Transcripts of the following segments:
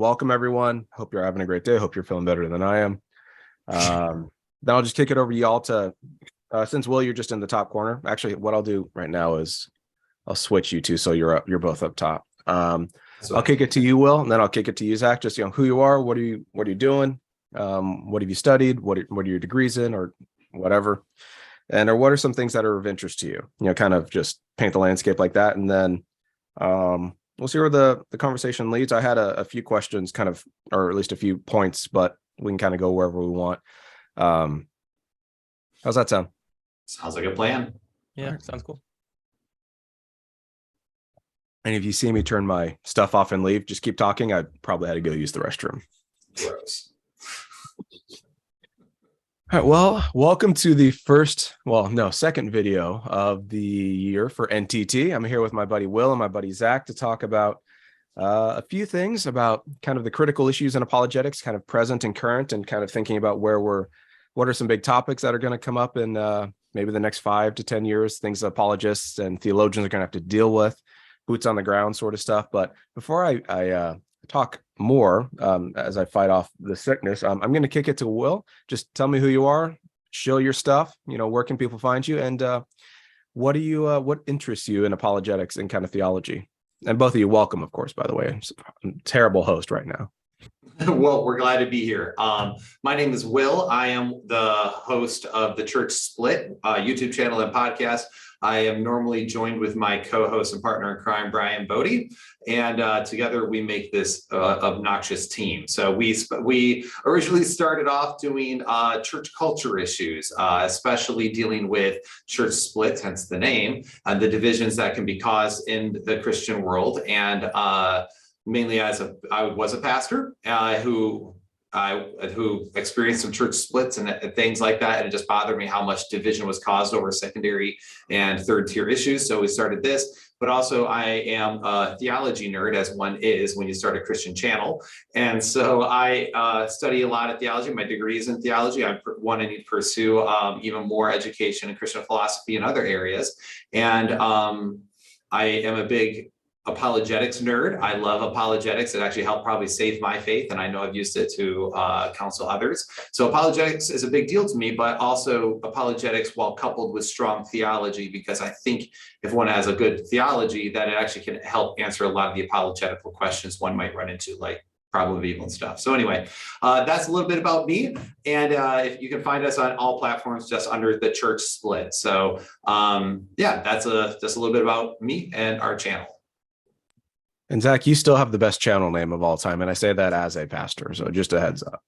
welcome everyone. Hope you're having a great day. Hope you're feeling better than I am. Then I'll just kick it over to y'all to, since Will, you're just in the top corner. Actually, what I'll do right now is I'll switch you two so you're both up top. I'll kick it to you, Will, and then I'll kick it to you, Zach. Just who you are, what are you doing, what have you studied, what are your degrees in, or whatever, and or what are some things that are of interest to you? Kind of just paint the landscape like that, and then we'll see where the conversation leads. I had a few questions, kind of, or at least a few points, but we can kind of go wherever we want. How's that sound? Sounds like a plan. Yeah, right. Sounds cool. And if you see me turn my stuff off and leave, just keep talking. I probably had to go use the restroom. Gross. All right, well, welcome to the second video of the year for NTT. I'm here with my buddy Will and my buddy Zach to talk about a few things about kind of the critical issues in apologetics, kind of present and current, and kind of thinking about what are some big topics that are going to come up in maybe the next 5 to 10 years, things that apologists and theologians are going to have to deal with, boots on the ground sort of stuff. But before I talk more, as I fight off the sickness, I'm going to kick it to Will. Just tell me who you are, show your stuff, where can people find you, and what interests you in apologetics and kind of theology? And both of you, welcome, of course, by the way. I'm a terrible host right now. Well, we're glad to be here. My name is Will. I am the host of the Church Split YouTube channel and podcast. I am normally joined with my co-host and partner in crime, Brian Bodie, and together we make this obnoxious team. So we originally started off doing church culture issues, especially dealing with church splits, hence the name, and the divisions that can be caused in the Christian world. And mainly I was a pastor who experienced some church splits and things like that. And it just bothered me how much division was caused over secondary and third tier issues. So we started this, but also I am a theology nerd, as one is when you start a Christian channel. And so I study a lot of theology. My degree is in theology. I want to need to pursue even more education in Christian philosophy and other areas. And I am a big apologetics nerd. I love apologetics. It actually helped probably save my faith, and I know I've used it to counsel others. So apologetics is a big deal to me, but also apologetics while coupled with strong theology, because I think if one has a good theology, that it actually can help answer a lot of the apologetical questions one might run into, like problem of evil and stuff. So anyway, that's a little bit about me. And if you can find us on all platforms just under the Church Split. So yeah, that's just a little bit about me and our channel. And Zach, you still have the best channel name of all time, and I say that as a pastor, so just a heads up.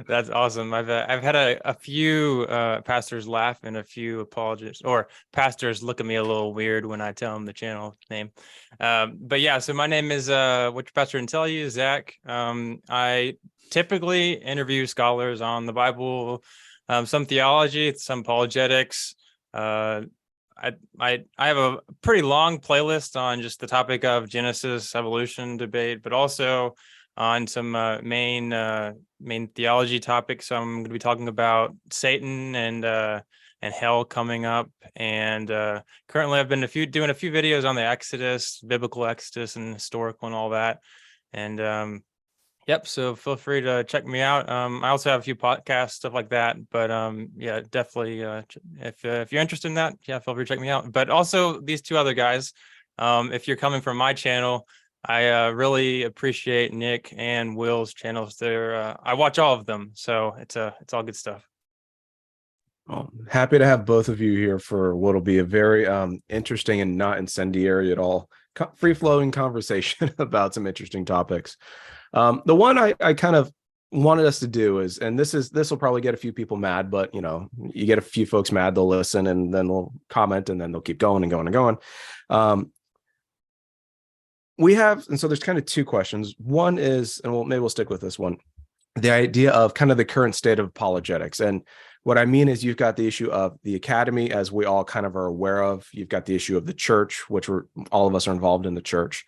That's awesome. I've had a few pastors laugh and a few apologists or pastors look at me a little weird when I tell them the channel name. But yeah, so my name is WhatYourPastorDidntTellYou, Zach. I typically interview scholars on the Bible, some theology, some apologetics. I have a pretty long playlist on just the topic of Genesis evolution debate, but also on some main theology topics. So I'm going to be talking about Satan and hell coming up, and currently I've been doing a few videos on the Exodus, biblical Exodus, and historical and all that. And yep, so feel free to check me out. I also have a few podcasts, stuff like that. But yeah, definitely, if you're interested in that, yeah, feel free to check me out. But also these two other guys, if you're coming from my channel, I really appreciate Nick and Will's channels. I watch all of them, so it's all good stuff. Well, happy to have both of you here for what'll be a very interesting and not incendiary at all, free-flowing conversation about some interesting topics. The one I kind of wanted us to do is, and this will probably get a few people mad, but you get a few folks mad, they'll listen and then they'll comment and then they'll keep going and going and going. And so there's kind of two questions. One is, and maybe we'll stick with this one, the idea of kind of the current state of apologetics. And what I mean is you've got the issue of the academy, as we all kind of are aware of. You've got the issue of the church, which all of us are involved in the church,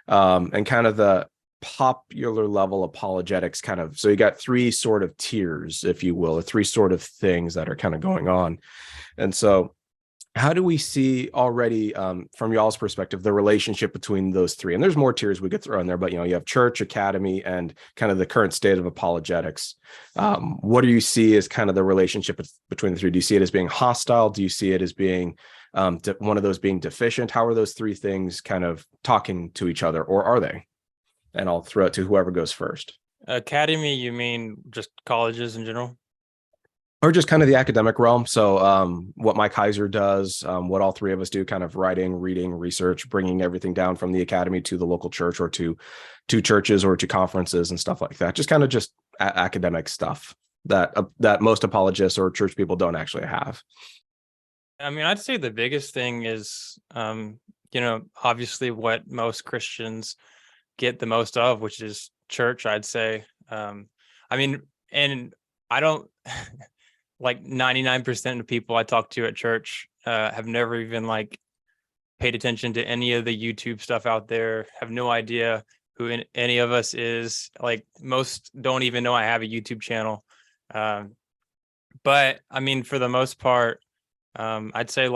and kind of the popular level apologetics kind of. So you got three sort of tiers, if you will, or three sort of things that are kind of going on. And so How do we see already, from y'all's perspective, the relationship between those three? And there's more tiers we could throw in there, but you have church, academy, and kind of the current state of apologetics. What do you see as kind of the relationship between the three? Do you see it as being hostile? Do you see it as being one of those being deficient? How are those three things kind of talking to each other, or are they? And I'll throw it to whoever goes first. Academy, you mean just colleges in general? Or just kind of the academic realm. So what Mike Heiser does, what all three of us do, kind of writing, reading, research, bringing everything down from the academy to the local church or to churches or to conferences and stuff like that. Just kind of just academic stuff that most apologists or church people don't actually have. I mean, I'd say the biggest thing is, obviously what most Christians get the most of, which is church, I'd say. And I don't... like 99% of people I talk to at church have never even paid attention to any of the YouTube stuff out there, have no idea who any of us is. Like most don't even know I have a YouTube channel. But I mean, for the most part, I'd say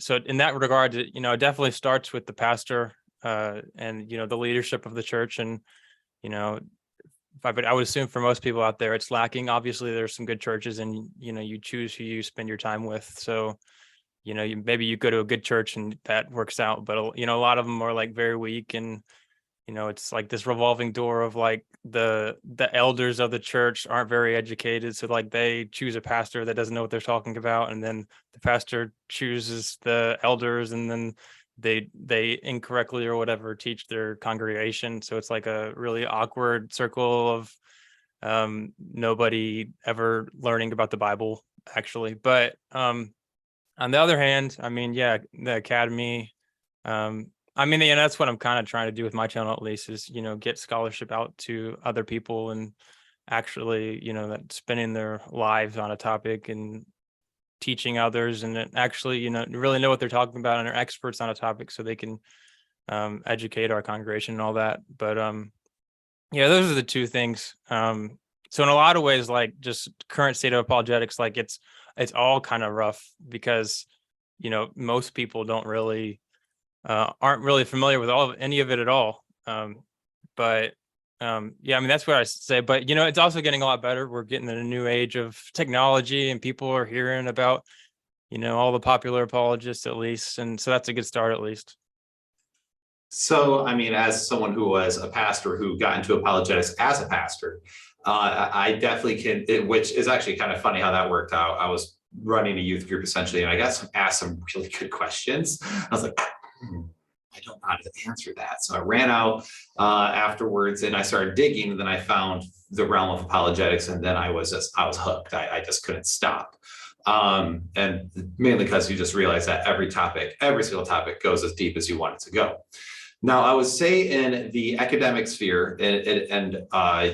so in that regard, it definitely starts with the pastor and, the leadership of the church. And, but I would assume for most people out there, it's lacking. Obviously, there's some good churches, and you choose who you spend your time with. So, maybe you go to a good church and that works out. But a lot of them are very weak, and it's like this revolving door of the elders of the church aren't very educated, so they choose a pastor that doesn't know what they're talking about, and then the pastor chooses the elders, and then they incorrectly or whatever teach their congregation. So it's like a really awkward circle of nobody ever learning about the Bible, actually. But on the other hand, I mean, yeah, the academy, and that's what I'm kind of trying to do with my channel, at least, is get scholarship out to other people, and actually that spending their lives on a topic and teaching others, and actually really know what they're talking about and are experts on a topic, so they can educate our congregation and all that. But yeah, those are the two things. So in a lot of ways, just current state of apologetics, it's all kind of rough, because most people don't really aren't really familiar with any of it at all. Yeah, I mean, that's what I say. But it's also getting a lot better. We're getting in a new age of technology, and people are hearing about all the popular apologists, at least, and so that's a good start, at least. So, I mean, as someone who was a pastor who got into apologetics as a pastor, I definitely can, which is actually kind of funny how that worked out. I was running a youth group essentially, and I got asked some really good questions. I was like, I don't know how to answer that. So I ran out afterwards, and I started digging, and then I found the realm of apologetics, and then I was hooked. I just couldn't stop. And mainly because you just realize that every single topic goes as deep as you want it to go. Now, I would say in the academic sphere, and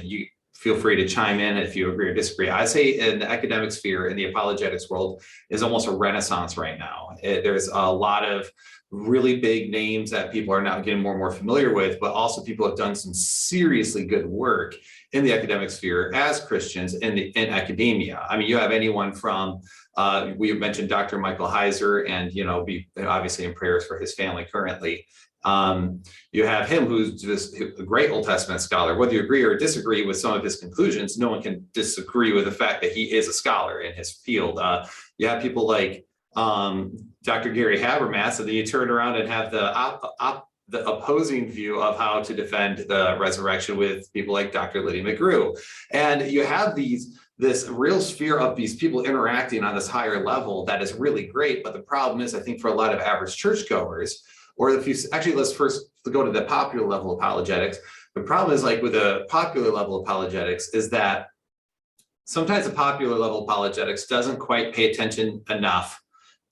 you feel free to chime in if you agree or disagree. I say in the academic sphere, in the apologetics world, is almost a renaissance right now. There's a lot of really big names that people are now getting more and more familiar with, but also people have done some seriously good work in the academic sphere as Christians in academia. I mean, you have anyone from, we mentioned Dr. Michael Heiser, and, be obviously in prayers for his family currently. You have him, who's just a great Old Testament scholar. Whether you agree or disagree with some of his conclusions, no one can disagree with the fact that he is a scholar in his field. You have people like Dr. Gary Habermas, and then you turn around and have the opposing view of how to defend the resurrection with people like Dr. Lydia McGrew. And you have this real sphere of these people interacting on this higher level that is really great. But the problem is, I think for a lot of average churchgoers, or if you actually, let's first go to the popular level apologetics. The problem is, with a popular level apologetics, is that sometimes the popular level apologetics doesn't quite pay attention enough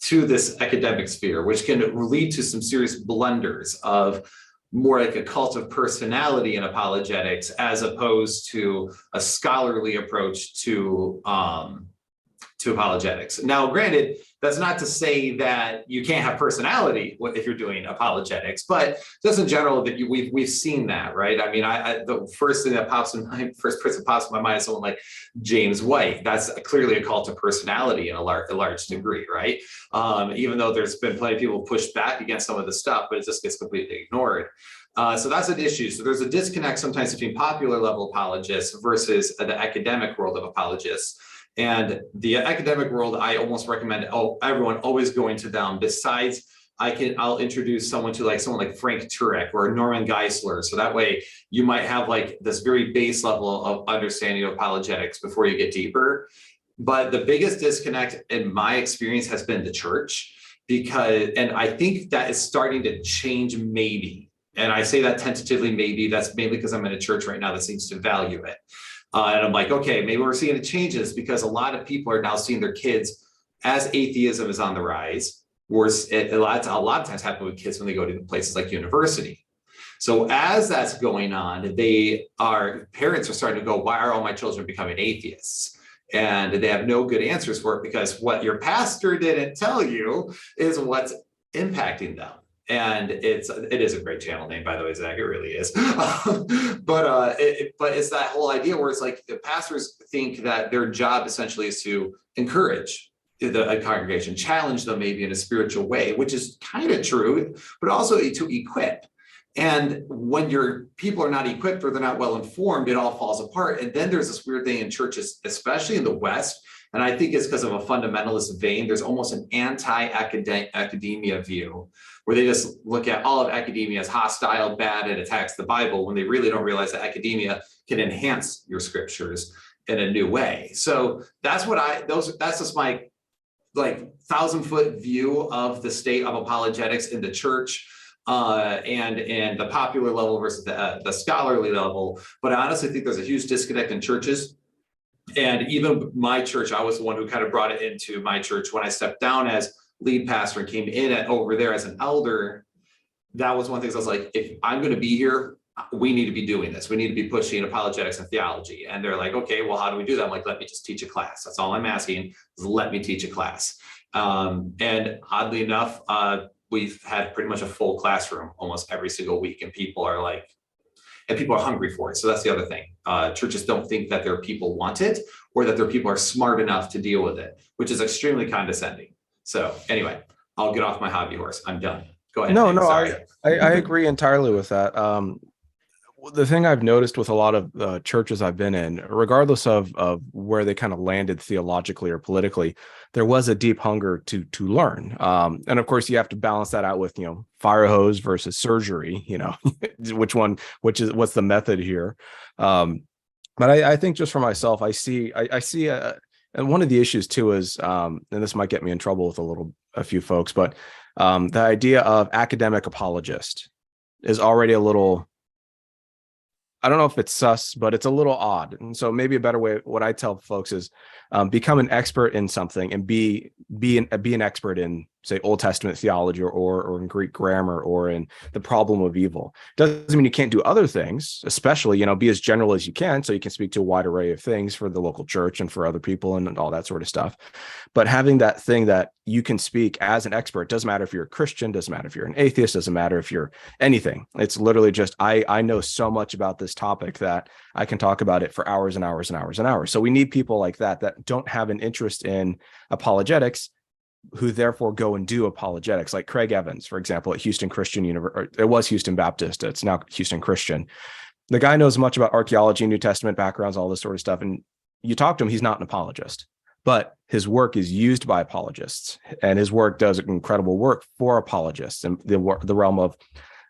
to this academic sphere, which can lead to some serious blunders of more like a cult of personality in apologetics, as opposed to a scholarly approach to apologetics. Now, granted, That's not to say that you can't have personality if you're doing apologetics, but just in general that we've seen that, right? I mean, the first thing that first person that pops in my mind is someone like James White. That's clearly a cult of personality in a large degree, right? Even though there's been plenty of people pushed back against some of the stuff, but it just gets completely ignored. So that's an issue. So there's a disconnect sometimes between popular level apologists versus the academic world of apologists. And the academic world, I almost recommend everyone always going to them. Besides, I'll introduce someone like Frank Turek or Norman Geisler. So that way you might have like this very base level of understanding of apologetics before you get deeper. But the biggest disconnect in my experience has been the church, and I think that is starting to change maybe. And I say that tentatively, maybe. That's mainly because I'm in a church right now that seems to value it. And I'm like, okay, maybe we're seeing it changes because a lot of people are now seeing their kids as atheism is on the rise. A lot of times happen with kids when they go to places like university. So as that's going on, parents are starting to go, why are all my children becoming atheists? And they have no good answers for it because what your pastor didn't tell you is what's impacting them. And it is a great channel name, by the way, Zach. It really is. But it's that whole idea where it's like the pastors think that their job essentially is to encourage a congregation, challenge them maybe in a spiritual way, which is kind of true, but also to equip. And when your people are not equipped or they're not well informed, it all falls apart. And then there's this weird thing in churches, especially in the West. And I think it's because of a fundamentalist vein. There's almost an anti-academia view where they just look at all of academia as hostile, bad, and attacks the Bible when they really don't realize that academia can enhance your scriptures in a new way. So that's just my 1,000-foot view of the state of apologetics in the church. And the popular level versus the scholarly level. But I honestly think there's a huge disconnect in churches. And even my church, I was the one who kind of brought it into my church when I stepped down as lead pastor and came in over there as an elder. That was one thing I was like, if I'm going to be here, we need to be doing this. We need to be pushing apologetics and theology. And they're like, okay, well, how do we do that? I'm like, let me just teach a class. That's all I'm asking is let me teach a class. And oddly enough, we've had pretty much a full classroom almost every single week, and people are hungry for it. So that's the other thing. Churches don't think that their people want it or that their people are smart enough to deal with it, which is extremely condescending. So anyway, I'll get off my hobby horse. I'm done. Go ahead. I agree entirely with that. The thing I've noticed with a lot of churches I've been in, regardless of where they kind of landed theologically or politically, there was a deep hunger to learn. And of course, you have to balance that out with, fire hose versus surgery, what's the method here. But I think just for myself, I see, and one of the issues too is, and this might get me in trouble with a few folks, but the idea of academic apologist is already a little, I don't know if it's sus, but it's a little odd. And so maybe a better way, what I tell folks is become an expert in something and be an expert in, say, Old Testament theology or in Greek grammar or in the problem of evil. Doesn't mean you can't do other things, especially, be as general as you can so you can speak to a wide array of things for the local church and for other people and all that sort of stuff. But having that thing that you can speak as an expert, doesn't matter if you're a Christian, doesn't matter if you're an atheist, doesn't matter if you're anything. It's literally just, I know so much about this topic that I can talk about it for hours and hours and hours and hours. So we need people like that don't have an interest in apologetics, who therefore go and do apologetics, like Craig Evans, for example, at Houston Christian University. It was Houston Baptist. It's now Houston Christian. The guy knows much about archaeology, New Testament backgrounds, all this sort of stuff. And you talk to him, he's not an apologist, but his work is used by apologists, and his work does incredible work for apologists in the realm of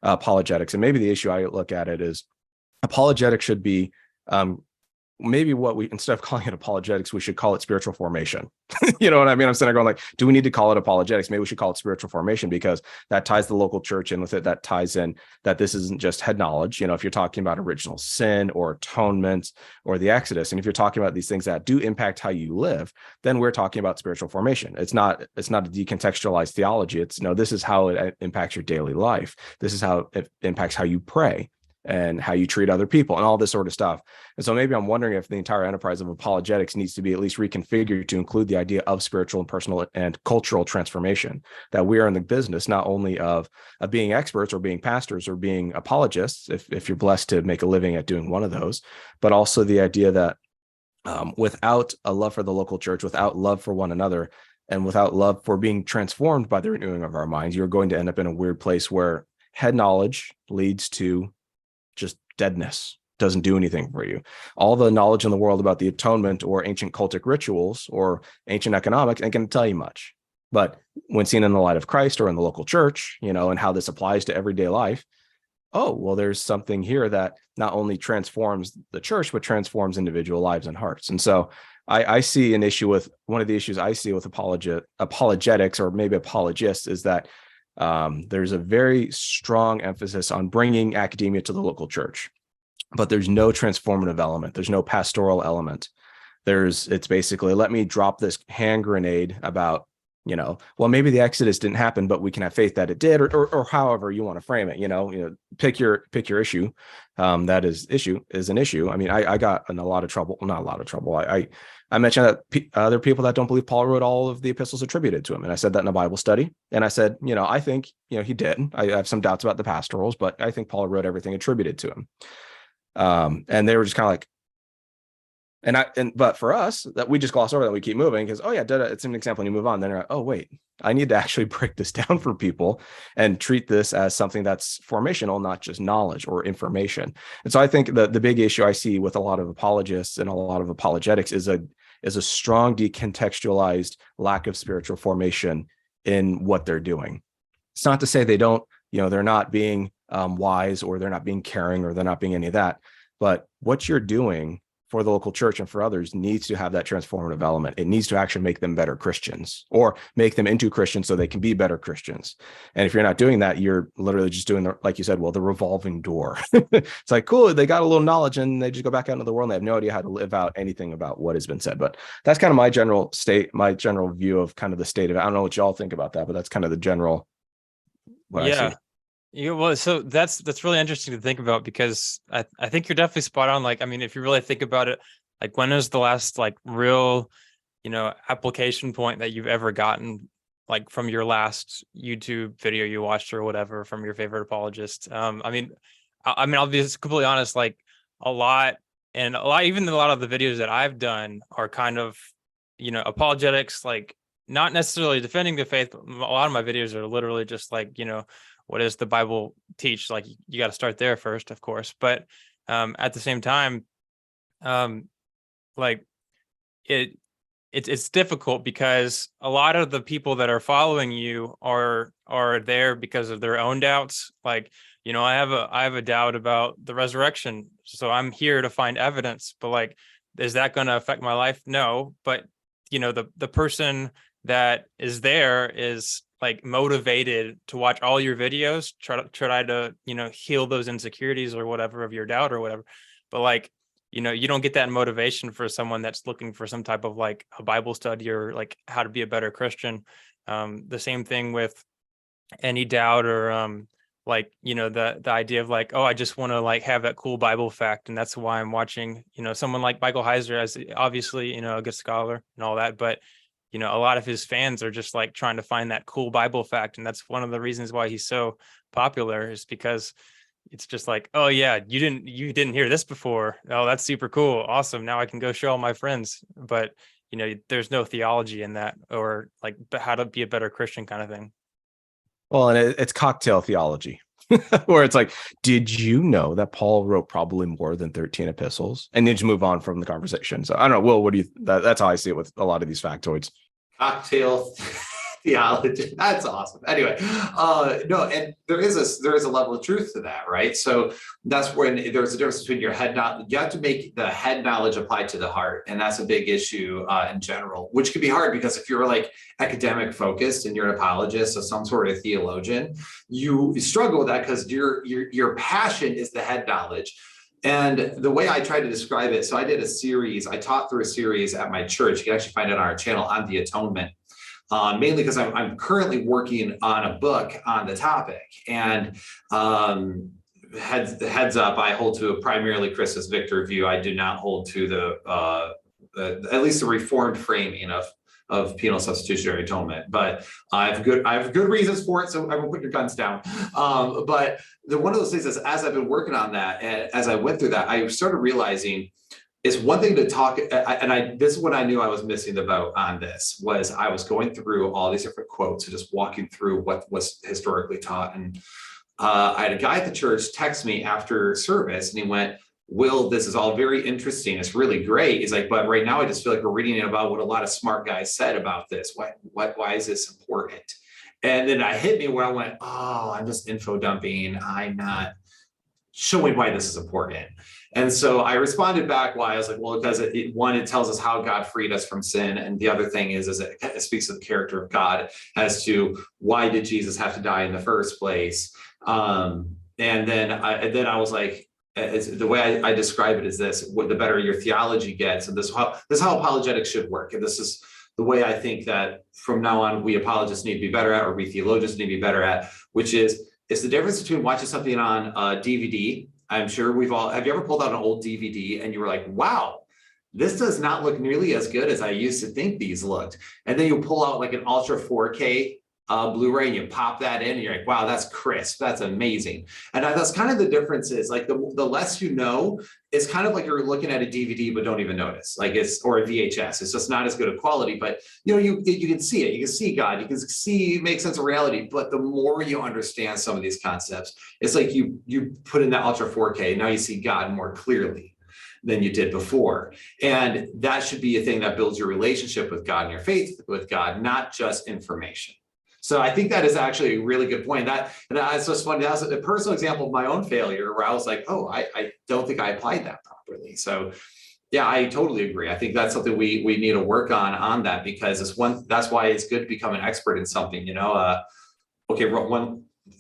apologetics. And maybe the issue I look at it is apologetics should be maybe instead of calling it apologetics, we should call it spiritual formation. You know what I mean? I'm sitting there going do we need to call it apologetics? Maybe we should call it spiritual formation, because that ties the local church in with it. That ties in that this isn't just head knowledge. If you're talking about original sin or atonement or the Exodus, and if you're talking about these things that do impact how you live, then we're talking about spiritual formation. It's not a decontextualized theology. It's this is how it impacts your daily life. This is how it impacts how you pray. and how you treat other people and all this sort of stuff. And so maybe I'm wondering if the entire enterprise of apologetics needs to be at least reconfigured to include the idea of spiritual and personal and cultural transformation, that we are in the business not only of being experts or being pastors or being apologists, if you're blessed to make a living at doing one of those, but also the idea that without a love for the local church, without love for one another, and without love for being transformed by the renewing of our minds, you're going to end up in a weird place where head knowledge leads to just deadness, doesn't do anything for you. All the knowledge in the world about the atonement or ancient cultic rituals or ancient economics ain't going to tell you much. But when seen in the light of Christ or in the local church, and how this applies to everyday life, oh, well, there's something here that not only transforms the church, but transforms individual lives and hearts. And so I see an issue with, one of the issues I see with apologetics, or maybe apologists, is that there's a very strong emphasis on bringing academia to the local church, but there's no transformative element. There's no pastoral element. It's basically, let me drop this hand grenade about, well, maybe the Exodus didn't happen, but we can have faith that it did, or however you want to frame it, pick your issue. That is an issue. I mean, I got in a lot of trouble, not a lot of trouble. I mentioned that other people that don't believe Paul wrote all of the epistles attributed to him. And I said that in a Bible study. And I said, I think, he did. I have some doubts about the pastorals, but I think Paul wrote everything attributed to him. And they were just kind of like, but for us, that we just gloss over that, we keep moving because, oh yeah, it's an example, and you move on. Then you're like, oh wait, I need to actually break this down for people and treat this as something that's formational, not just knowledge or information. And so I think the big issue I see with a lot of apologists and a lot of apologetics is a strong decontextualized lack of spiritual formation in what they're doing. It's not to say they don't, they're not being wise, or they're not being caring, or they're not being any of that, but what you're doing for the local church and for others needs to have that transformative element. It needs to actually make them better Christians, or make them into Christians so they can be better Christians. And if you're not doing that, you're literally just doing like you said, the revolving door. It's like, cool, they got a little knowledge and they just go back out into the world and they have no idea how to live out anything about what has been said. But that's kind of my general view of kind of the state of it. I don't know what y'all think about that, but that's kind of the general what I see. Yeah, well, so that's really interesting to think about, because I think you're definitely spot on. Like, I mean, if you really think about it, like, when is the last real, application point that you've ever gotten, like, from your last YouTube video you watched or whatever, from your favorite apologist? I mean, I'll be completely honest, like, even a lot of the videos that I've done are kind of, apologetics, like, not necessarily defending the faith. A lot of my videos are literally just like, what does the Bible teach? Like, you got to start there first, of course. But at the same time, it's difficult, because a lot of the people that are following you are there because of their own doubts. Like, I have a doubt about the resurrection, so I'm here to find evidence. But like, is that going to affect my life? No. But the person that is there is like motivated to watch all your videos, try to heal those insecurities or whatever of your doubt or whatever. But like, you don't get that motivation for someone that's looking for some type of like a Bible study or like how to be a better Christian. The same thing with any doubt or the idea of like, oh, I just want to like have that cool Bible fact, and that's why I'm watching someone like Michael Heiser, as obviously a good scholar and all that, but a lot of his fans are just like trying to find that cool Bible fact. And that's one of the reasons why he's so popular, is because it's just like, oh yeah, you didn't hear this before. Oh, that's super cool. Awesome. Now I can go show all my friends. But, there's no theology in that, or like how to be a better Christian kind of thing. Well, and it's cocktail theology, where it's like, did you know that Paul wrote probably more than 13 epistles? And then just move on from the conversation. So I don't know, Will, what do you, that's how I see it with a lot of these factoids. Cocktail theology. That's awesome. Anyway, no, and there is a level of truth to that, right? So that's when there's a difference between your head knowledge. You have to make the head knowledge apply to the heart, and that's a big issue in general, which can be hard, because if you're like academic focused and you're an apologist or some sort of theologian, you struggle with that because your passion is the head knowledge. And the way I try to describe it, so I taught through a series at my church. You can actually find it on our channel, on the atonement, mainly because I'm currently working on a book on the topic. And heads up, I hold to a primarily Christus Victor view. I do not hold to the at least the Reformed framing of penal substitutionary atonement, but I have good reasons for it. So I will put your guns down. But one of those things is, as I've been working on that, and as I went through that, I started realizing it's one thing to talk, this is what I knew I was missing the boat on this, was I was going through all these different quotes and just walking through what was historically taught. And I had a guy at the church text me after service, and he went, Will, this is all very interesting. It's really great. He's like, but right now I just feel like we're reading about what a lot of smart guys said about this. Why is this important? And then it hit me where I went, oh, I'm just info dumping. I'm not showing why this is important. And so I responded back why. I was like, well, because it tells us how God freed us from sin. And the other thing is it speaks to the character of God as to why did Jesus have to die in the first place. And then I was like, the way I describe it is this: the better your theology gets, and this is how apologetics should work. And this is the way I think that from now on we apologists need to be better at, or we theologians need to be better at, which is it's the difference between watching something on DVD. I'm sure have you ever pulled out an old DVD and you were like, wow, this does not look nearly as good as I used to think these looked. And then you pull out like an ultra 4K Blu-ray and you pop that in and you're like, wow, that's crisp. That's amazing. And that's kind of the difference is like the less you know, it's kind of like you're looking at a DVD, but don't even notice, or a VHS. It's just not as good a quality, but you can see it. You can see God, you can make sense of reality. But the more you understand some of these concepts, it's like you put in that ultra 4K. Now you see God more clearly than you did before. And that should be a thing that builds your relationship with God and your faith with God, not just information. So I think that is actually a really good point. That's just funny. That was a personal example of my own failure where I was like, oh, I don't think I applied that properly. So yeah, I totally agree. I think that's something we need to work on that, because that's why it's good to become an expert in something, okay,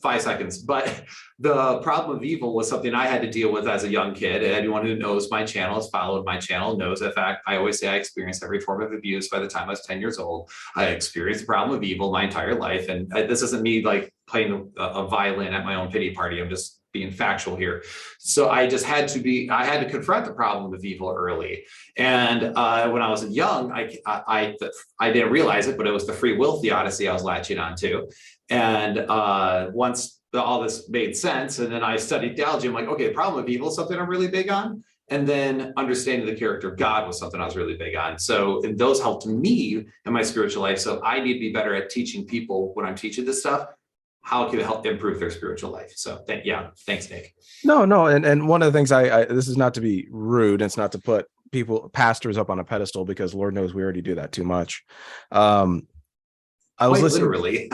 5 seconds. But the problem of evil was something I had to deal with as a young kid. And anyone who knows my channel, has followed my channel, knows the fact I always say I experienced every form of abuse by the time I was 10 years old. I experienced the problem of evil my entire life. And this isn't me like playing a violin at my own pity party. I'm just being factual here. So I had to confront the problem of evil early. And when I was young, I didn't realize it, but it was the free will theodicy I was latching onto. And once all this made sense, and then I studied theology, I'm like, okay, the problem of evil is something I'm really big on. And then understanding the character of God was something I was really big on. And those helped me in my spiritual life. So I need to be better at teaching people when I'm teaching this stuff, how can it help improve their spiritual life? So thanks, Nick. No. And one of the things this is not to be rude. It's not to put pastors up on a pedestal, because Lord knows we already do that too much. I was listening,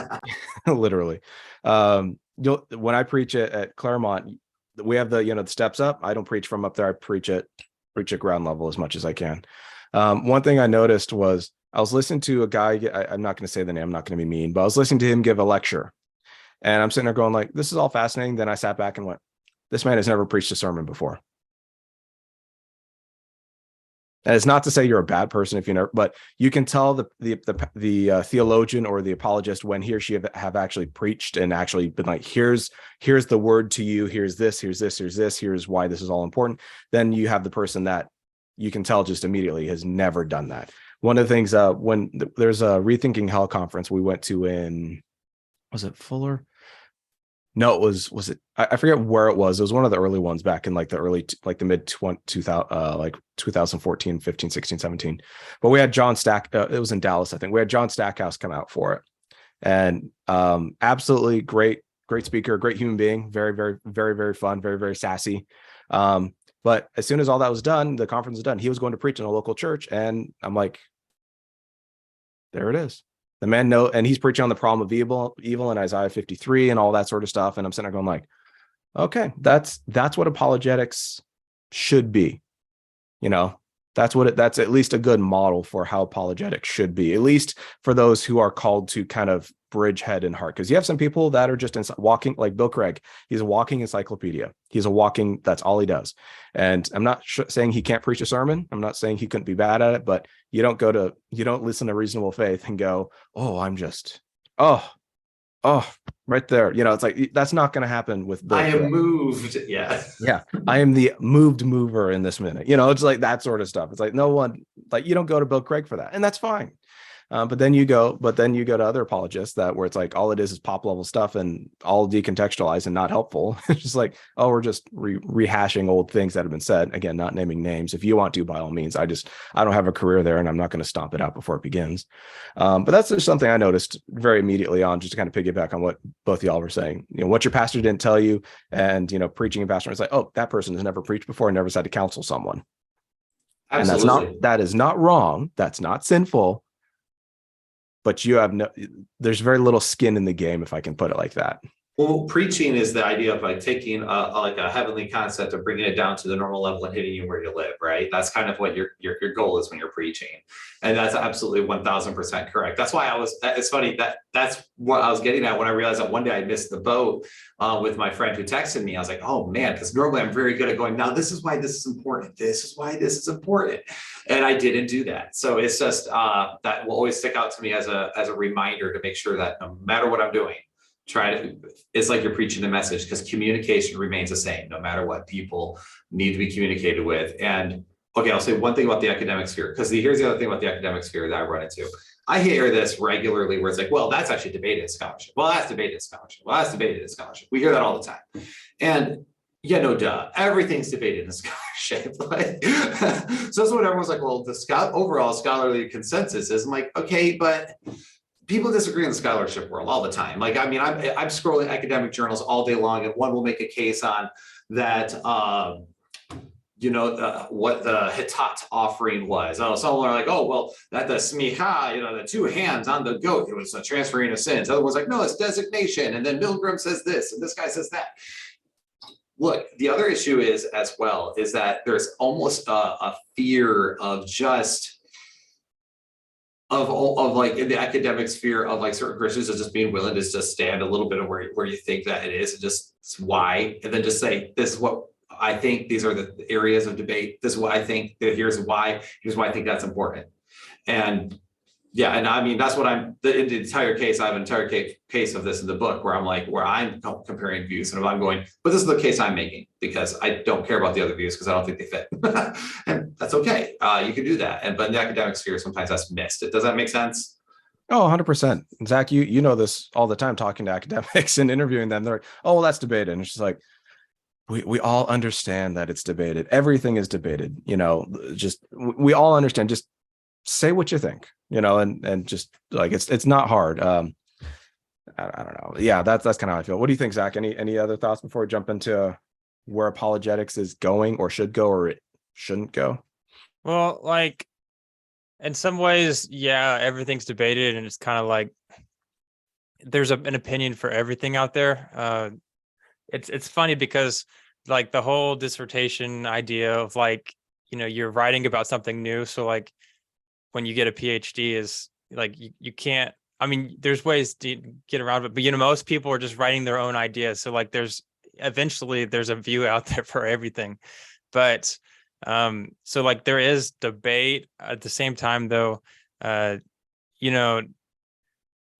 literally. When I preach at Claremont, we have the steps up. I don't preach from up there. I preach at ground level as much as I can. One thing I noticed was I was listening to a guy. I'm not going to say the name. I'm not going to be mean, but I was listening to him give a lecture, and I'm sitting there going like, this is all fascinating. Then I sat back and went, this man has never preached a sermon before. And it's not to say you're a bad person if you never, but you can tell the theologian or the apologist when he or she have actually preached and actually been like, here's the word to you, here's this, here's why this is all important. Then you have the person that you can tell just immediately has never done that. One of the things when there's a Rethinking Hell conference we went to was it Fuller? No, it was it? I forget where it was. It was one of the early ones back in like the mid 2000, like 2014, 15, 16, 17. But we had John it was in Dallas, I think. We had John Stackhouse come out for it, and absolutely great speaker, great human being, very, very, very, very fun, very, very sassy. But as soon as all that was done, the conference was done. He was going to preach in a local church, and I'm like, there it is. The man and he's preaching on the problem of evil in Isaiah 53 and all that sort of stuff. And I'm sitting there going like, okay, that's what apologetics should be. That's at least a good model for how apologetics should be, at least for those who are called to kind of bridge head and heart. Because you have some people that are just walking, like Bill Craig. He's a walking encyclopedia. That's all he does. And I'm not saying he can't preach a sermon. I'm not saying he couldn't be bad at it, but you don't listen to Reasonable Faith and go, oh, right there. It's like, that's not going to happen with Bill I Craig. am moved. Yeah. Yeah, I am the moved mover in this minute. It's like that sort of stuff. It's like, no one, like, you don't go to Bill Craig for that, and that's fine. But then you go to other apologists where it's like all it is pop level stuff and all decontextualized and not helpful. It's just like, oh, we're just rehashing old things that have been said. Again, not naming names. If you want to, by all means. I don't have a career there, and I'm not going to stomp it out before it begins. But that's just something I noticed very immediately on, just to kind of piggyback on what both of y'all were saying. What your pastor didn't tell you, and preaching and pastoring. It's like, oh, that person has never preached before and never had to counsel someone. Absolutely. And that is not wrong. That's not sinful. But there's very little skin in the game, if I can put it like that. Well, preaching is the idea of like taking a heavenly concept and bringing it down to the normal level and hitting you where you live, right? That's kind of what your goal is when you're preaching. And that's absolutely 1000% correct. That's why it's funny that's what I was getting at when I realized that one day I missed the boat with my friend who texted me. I was like, oh man, because normally I'm very good at going, now this is why this is important. This is why this is important. And I didn't do that. So it's just that will always stick out to me as a reminder to make sure that no matter what I'm doing, it's like you're preaching the message, because communication remains the same no matter what. People need to be communicated with. And okay, I'll say one thing about the academic sphere, because here's the other thing about the academic sphere that I run into. I hear this regularly where it's like, well, that's actually debated in scholarship. Well, that's debated in scholarship. Well, that's debated in scholarship. We hear that all the time. And yeah, no duh. Everything's debated in scholarship. So that's what everyone's like, well, the overall scholarly consensus is. I'm like, okay, but people disagree in the scholarship world all the time. Like, I mean, I'm scrolling academic journals all day long, and one will make a case on that, what the Hittat offering was. Oh, some are like, oh, well, that the smicha, the two hands on the goat, it was a transferring of sins. Other one's like, no, it's designation. And then Milgram says this, and this guy says that. Look, the other issue is that there's almost a fear of just of like in the academic sphere of like certain Christians are just being willing to just stand a little bit of where you think that it is, and just why, and then just say, this is what I think, these are the areas of debate, this is what I think, here's why I think that's important. And yeah, and I mean, that's what in the entire case, I have an entire case of this in the book where I'm comparing views, and I'm going, but this is the case I'm making, because I don't care about the other views because I don't think they fit. And that's okay. You can do that. But in the academic sphere, sometimes that's missed. Does that make sense? Oh, 100%. Zach, you know this all the time, talking to academics and interviewing them. They're like, oh, well, that's debated. And it's just like, we all understand that it's debated. Everything is debated, just we all understand. Just say what you think, and just like, it's not hard. I don't know. Yeah, that's kind of how I feel. What do you think, Zach? Any other thoughts before we jump into where apologetics is going, or should go, or it shouldn't go? Well, like, in some ways, yeah, everything's debated, and it's kind of like there's an opinion for everything out there. It's funny because like the whole dissertation idea of like, you're writing about something new. So like when you get a PhD is like, you can't, I mean, there's ways to get around it, but most people are just writing their own ideas. So like eventually there's a view out there for everything. But so like there is debate at the same time though,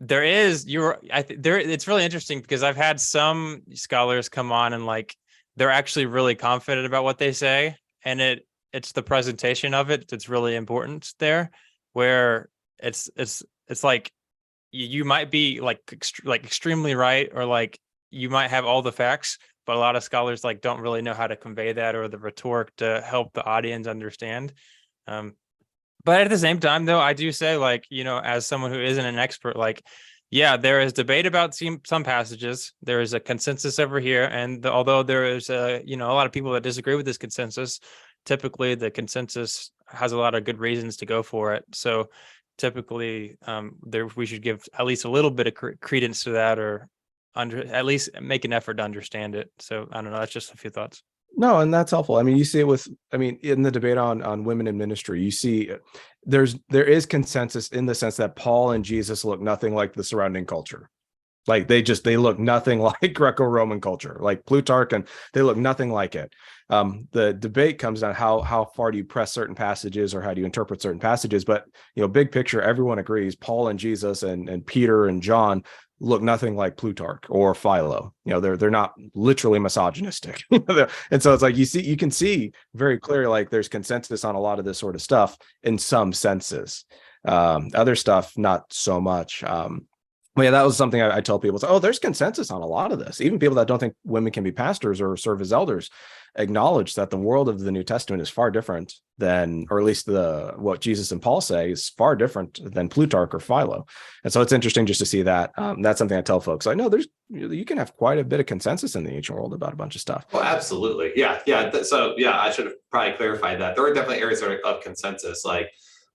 it's really interesting because I've had some scholars come on and like they're actually really confident about what they say, and it's the presentation of it that's really important there, where it's like you might be like extremely right, or like you might have all the facts, but a lot of scholars like don't really know how to convey that or the rhetoric to help the audience understand. But at the same time, though, I do say, like, as someone who isn't an expert, like, yeah, there is debate about some passages. There is a consensus over here. And although there is a lot of people that disagree with this consensus, typically the consensus has a lot of good reasons to go for it. So typically we should give at least a little bit of credence to that, or at least make an effort to understand it. So I don't know. That's just a few thoughts. No, and that's helpful. I mean, you see it in the debate on women in ministry, you see there is consensus in the sense that Paul and Jesus look nothing like the surrounding culture. Like they look nothing like Greco-Roman culture, like Plutarch, and they look nothing like it. The debate comes down how far do you press certain passages, or how do you interpret certain passages? But big picture, everyone agrees Paul and Jesus and Peter and John look nothing like Plutarch or Philo. They're not literally misogynistic. And so it's like you can see very clearly, like there's consensus on a lot of this sort of stuff in some senses. Other stuff, not so much. But yeah, that was something I tell people. It's like, oh, there's consensus on a lot of this. Even people that don't think women can be pastors or serve as elders acknowledge that the world of the New Testament is far different than, or at least what Jesus and Paul say is far different than Plutarch or Philo. And so it's interesting just to see that. That's something I tell folks. I know you can have quite a bit of consensus in the ancient world about a bunch of stuff. Oh, absolutely. Yeah. So yeah, I should have probably clarified that. There are definitely areas of consensus, like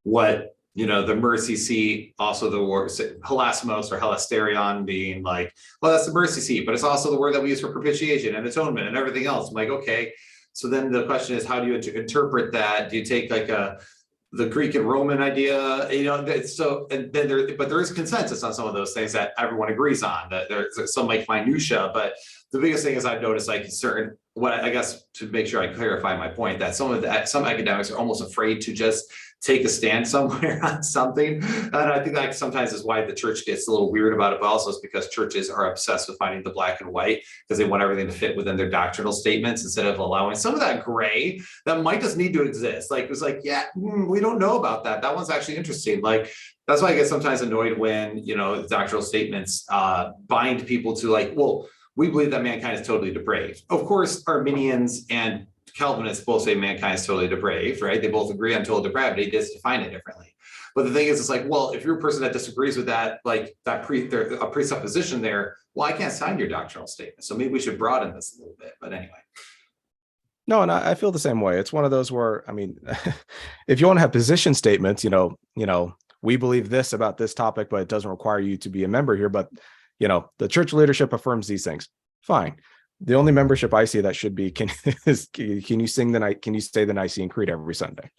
what, the mercy seat, also the word hilasmos or hilasterion being like, well, that's the mercy seat, but it's also the word that we use for propitiation and atonement and everything else. I'm like, okay. So then the question is, how do you interpret that? Do you take like the Greek and Roman idea, and then but there is consensus on some of those things that everyone agrees on, that there's some like minutia, but the biggest thing is I've noticed like I guess to make sure I clarify my point, that some academics are almost afraid to just take a stand somewhere on something. And I think that sometimes is why the church gets a little weird about it, but also it's because churches are obsessed with finding the black and white because they want everything to fit within their doctrinal statements instead of allowing some of that gray that might just need to exist. Like, it's like, we don't know about that. That one's actually interesting. Like, that's why I get sometimes annoyed when, doctrinal statements bind people to like, well, we believe that mankind is totally depraved. Of course, Arminians and Calvinists both say mankind is totally depraved, right? They both agree on total depravity, just define it differently. But the thing is, it's like, well, if you're a person that disagrees with that, like a presupposition there, well, I can't sign your doctrinal statement. So maybe we should broaden this a little bit. But anyway. No, and I feel the same way. It's one of those where, I mean, if you want to have position statements, we believe this about this topic, but it doesn't require you to be a member here. But, the church leadership affirms these things. Fine. The only membership I see that should be, can you say the Nicene Creed every Sunday,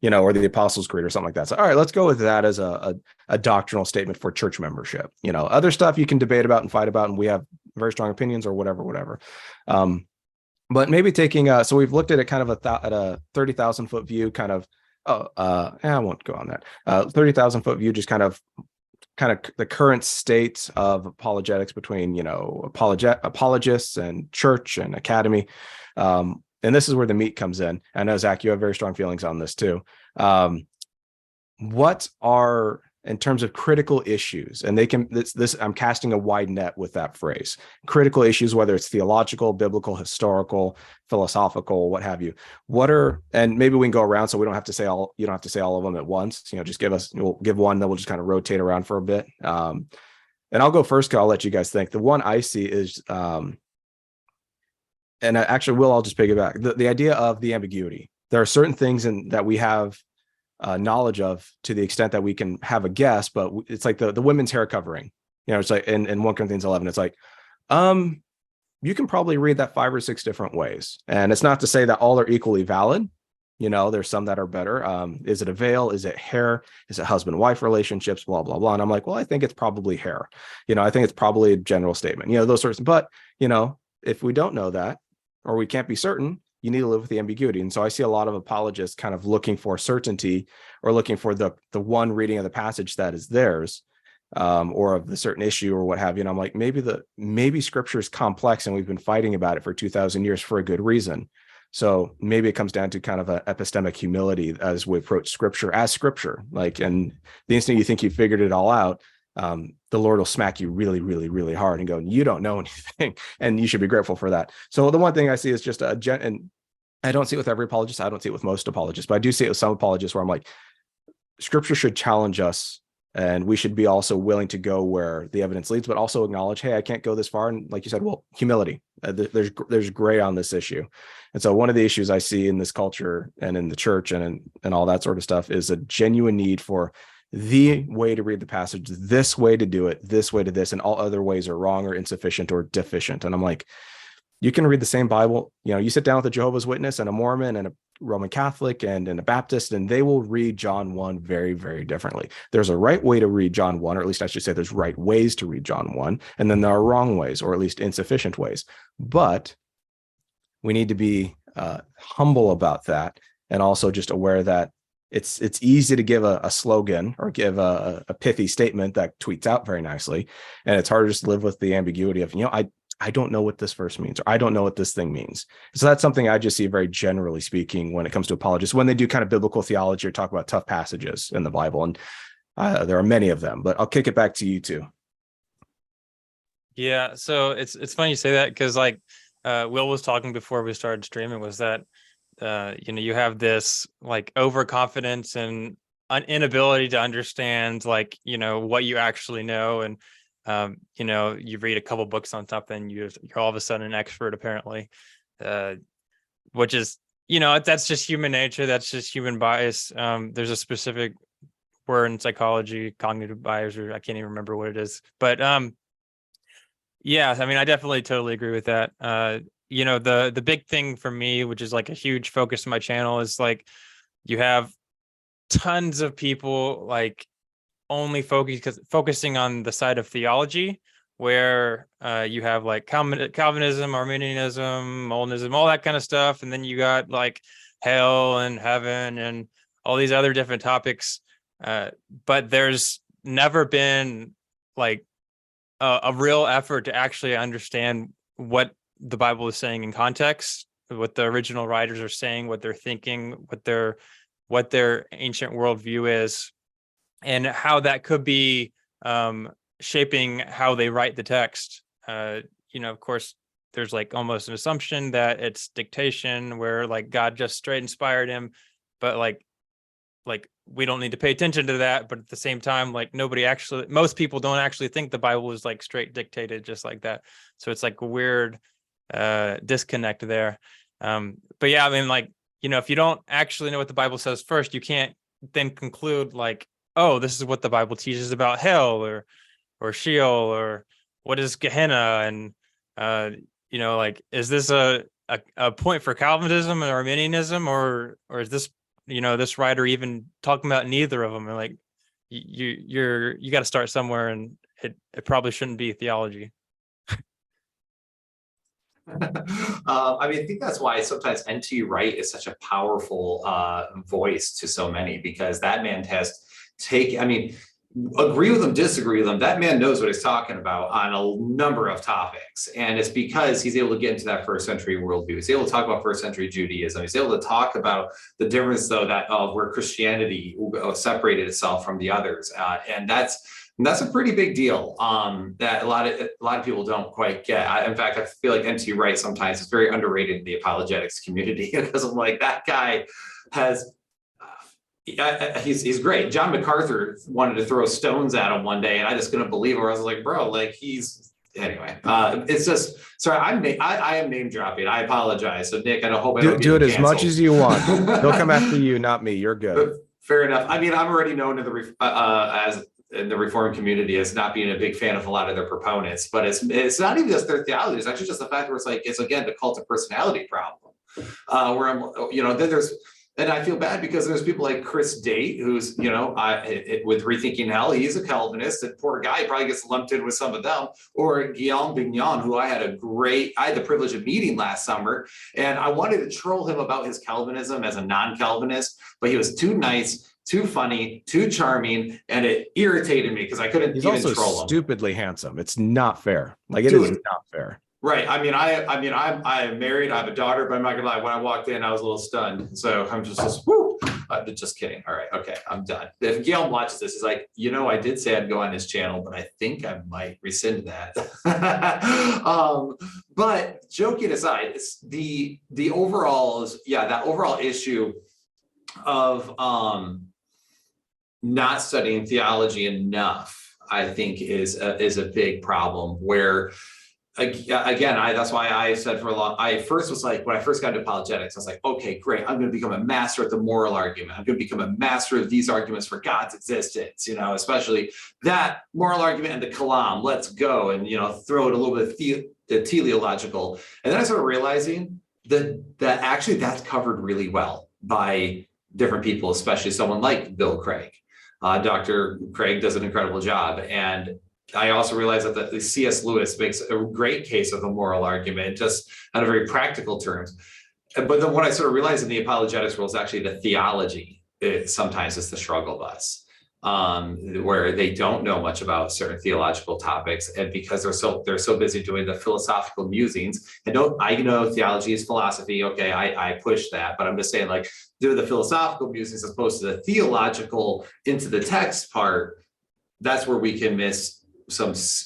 or the Apostles' Creed or something like that. So, all right, let's go with that as a doctrinal statement for church membership. Other stuff you can debate about and fight about, and we have very strong opinions or whatever. But maybe taking, so we've looked at it kind of at a 30,000 foot view, kind of, I won't go on that. 30,000 foot view, just kind of the current state of apologetics between, apologists and church and academy. And this is where the meat comes in. I know, Zach, you have very strong feelings on this too. What are, in terms of critical issues, and I'm casting a wide net with that phrase, critical issues, whether it's theological, biblical, historical, philosophical, what have you, and maybe we can go around, so you don't have to say all of them at once, just we'll give one, then we'll just kind of rotate around for a bit. And I'll go first, because I'll let you guys think. The one I see is, and I'll just piggyback, the idea of the ambiguity. There are certain things that we have knowledge of to the extent that we can have a guess, but it's like the women's hair covering, it's like in 1 Corinthians 11, it's like, you can probably read that 5 or 6 different ways. And it's not to say that all are equally valid. There's some that are better. Is it a veil? Is it hair? Is it husband-wife relationships? Blah, blah, blah. And I'm like, well, I think it's probably hair. I think it's probably a general statement, those sorts. But, if we don't know that, or we can't be certain, you need to live with the ambiguity. And so I see a lot of apologists kind of looking for certainty, or looking for the one reading of the passage that is theirs, or of the certain issue or what have you. And I'm like, maybe scripture is complex and we've been fighting about it for 2,000 years for a good reason. So maybe it comes down to kind of an epistemic humility as we approach scripture as scripture. Like, and the instant you think you figured it all out, the Lord will smack you really, really, really hard and go, you don't know anything. And you should be grateful for that. So the one thing I see is just and I don't see it with every apologist. I don't see it with most apologists, but I do see it with some apologists where I'm like, scripture should challenge us, and we should be also willing to go where the evidence leads, but also acknowledge, hey, I can't go this far. And like you said, well, humility, there's gray on this issue. And so one of the issues I see in this culture and in the church and all that sort of stuff is a genuine need for the way to read the passage, this way to do it, this way to this, and all other ways are wrong or insufficient or deficient. And I'm like, you can read the same Bible. You sit down with a Jehovah's Witness and a Mormon and a Roman Catholic and a Baptist, and they will read John 1 very, very differently. There's a right way to read John 1, or at least I should say there's right ways to read John 1, and then there are wrong ways, or at least insufficient ways. But we need to be humble about that, and also just aware that it's easy to give a slogan or give a pithy statement that tweets out very nicely. And it's harder just to live with the ambiguity of, I don't know what this verse means, or I don't know what this thing means. So that's something I just see very generally speaking when it comes to apologists, when they do kind of biblical theology or talk about tough passages in the Bible. And there are many of them, but I'll kick it back to you two. Yeah, so it's funny you say that, because like Will was talking before we started streaming, was that you have this like overconfidence and inability to understand like what you actually know, and you read a couple books on something, you're all of a sudden an expert apparently, which is that's just human nature, that's just human bias. There's a specific word in psychology, cognitive bias, or I can't even remember what it is, but yeah, I mean, I definitely totally agree with that. The big thing for me, which is like a huge focus of my channel, is like you have tons of people like only focusing on the side of theology, where you have like Calvinism, Arminianism, Molinism, all that kind of stuff, and then you got like hell and heaven and all these other different topics. But there's never been like a real effort to actually understand what the Bible is saying in context, what the original writers are saying, what they're thinking, what their ancient worldview is, and how that could be shaping how they write the text. Of course, there's like almost an assumption that it's dictation, where like God just straight inspired him, but like we don't need to pay attention to that. But at the same time, like most people don't actually think the Bible was like straight dictated just like that. So it's like a weird disconnect there. But yeah, I mean, like, if you don't actually know what the Bible says first, you can't then conclude like, oh, this is what the Bible teaches about hell or Sheol, or what is Gehenna, and like, is this a point for Calvinism or Arminianism, or is this this writer even talking about neither of them? And like, you got to start somewhere, and it probably shouldn't be theology. I think that's why sometimes NT Wright is such a powerful voice to so many, because that man has agree with him, disagree with him, that man knows what he's talking about on a number of topics. And it's because he's able to get into that first century worldview. He's able to talk about first century Judaism. He's able to talk about the difference, though, that of where Christianity separated itself from the others. And that's a pretty big deal that a lot of people don't quite get. In fact, I feel like NT Wright sometimes is very underrated in the apologetics community, because I'm like, that guy has, he's great. John MacArthur wanted to throw stones at him one day, and I just couldn't believe it. I was like, bro, like anyway. It's just, sorry, I am name dropping. I apologize. So Nick, I hope I don't do it as much as you want. He'll come after you, not me. You're good. But fair enough. I mean, I'm already known in the Reformed community as not being a big fan of a lot of their proponents, but it's not even just their theology. It's actually just the fact where it's again the cult of personality problem, where I'm, then there's, and I feel bad because there's people like Chris Date, who's, with Rethinking Hell, he's a Calvinist, and poor guy probably gets lumped in with some of them, or Guillaume Bignon, who I had the privilege of meeting last summer, and I wanted to troll him about his Calvinism as a non-Calvinist, but he was too nice, too funny, too charming, and it irritated me because I couldn't even troll him. He's also stupidly handsome. It's not fair. Like, it is not fair. Right. I am married. I have a daughter, but I'm not gonna lie. When I walked in, I was a little stunned. So I'm just whoo. Just kidding. All right. Okay. I'm done. If Gail watches this, he's like, I did say I'd go on his channel, but I think I might rescind that. But joking aside, it's the overall that overall issue of not studying theology enough, I think is a big problem, where again, that's why I said I first was like, when I first got into apologetics, I was like, okay, great. I'm going to become a master at the moral argument. I'm going to become a master of these arguments for God's existence, especially that moral argument and the kalam, let's go. And, throw it a little bit teleological. And then I started realizing that actually that's covered really well by different people, especially someone like Bill Craig. Dr. Craig does an incredible job. And I also realized that the C.S. Lewis makes a great case of the moral argument, just on a very practical terms. But then what I sort of realized in the apologetics world is actually the theology sometimes it's the struggle bus, where they don't know much about certain theological topics, and because they're so busy doing the philosophical musings. And I know theology is philosophy. Okay, I push that, but I'm just saying, like, do the philosophical musings as opposed to the theological into the text part. That's where we can miss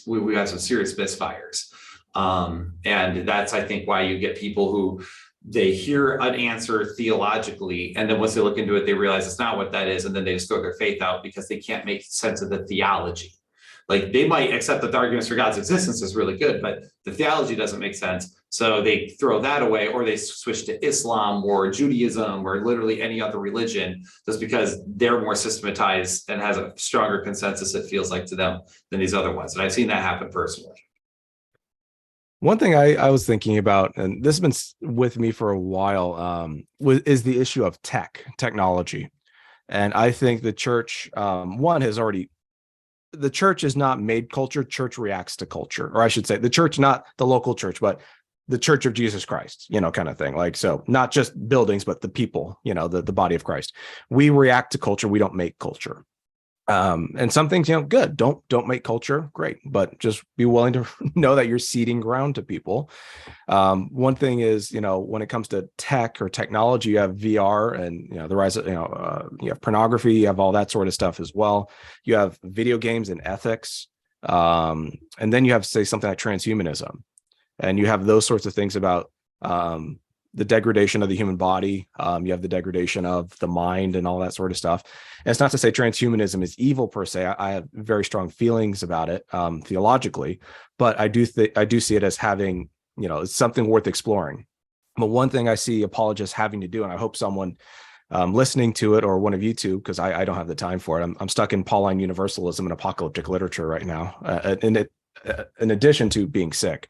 we have some serious misfires. And that's, I think, why you get people who they hear an answer theologically, and then once they look into it, they realize it's not what that is, and then they just throw their faith out because they can't make sense of the theology. Like, they might accept that the arguments for God's existence is really good, but the theology doesn't make sense, so they throw that away, or they switch to Islam or Judaism or literally any other religion, just because they're more systematized and has a stronger consensus, it feels like, to them than these other ones. And I've seen that happen personally. One thing I was thinking about, and this has been with me for a while, is the issue of technology. And I think the church, the church is not made culture, church reacts to culture. Or I should say the church, not the local church, but the Church of Jesus Christ, kind of thing. Like, so not just buildings, but the people, the body of Christ. We react to culture, we don't make culture. And some things, good, don't make culture, great, but just be willing to know that you're ceding ground to people. One thing is, when it comes to tech or technology, you have VR and the rise of, you have pornography, you have all that sort of stuff as well. You have video games and ethics, and then you have, say, something like transhumanism, and you have those sorts of things about the degradation of the human body. You have the degradation of the mind and all that sort of stuff. And it's not to say transhumanism is evil per se. I have very strong feelings about it theologically, but I do see it as having, it's something worth exploring. But one thing I see apologists having to do, and I hope someone listening to it, or one of you two, because I don't have the time for it. I'm stuck in Pauline universalism and apocalyptic literature right now, in addition to being sick.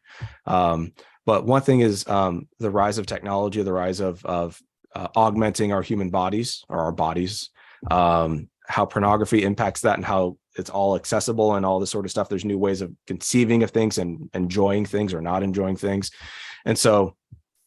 But one thing is the rise of technology, the rise of augmenting our human bodies, or our bodies, how pornography impacts that, and how it's all accessible and all this sort of stuff. There's new ways of conceiving of things and enjoying things or not enjoying things. And so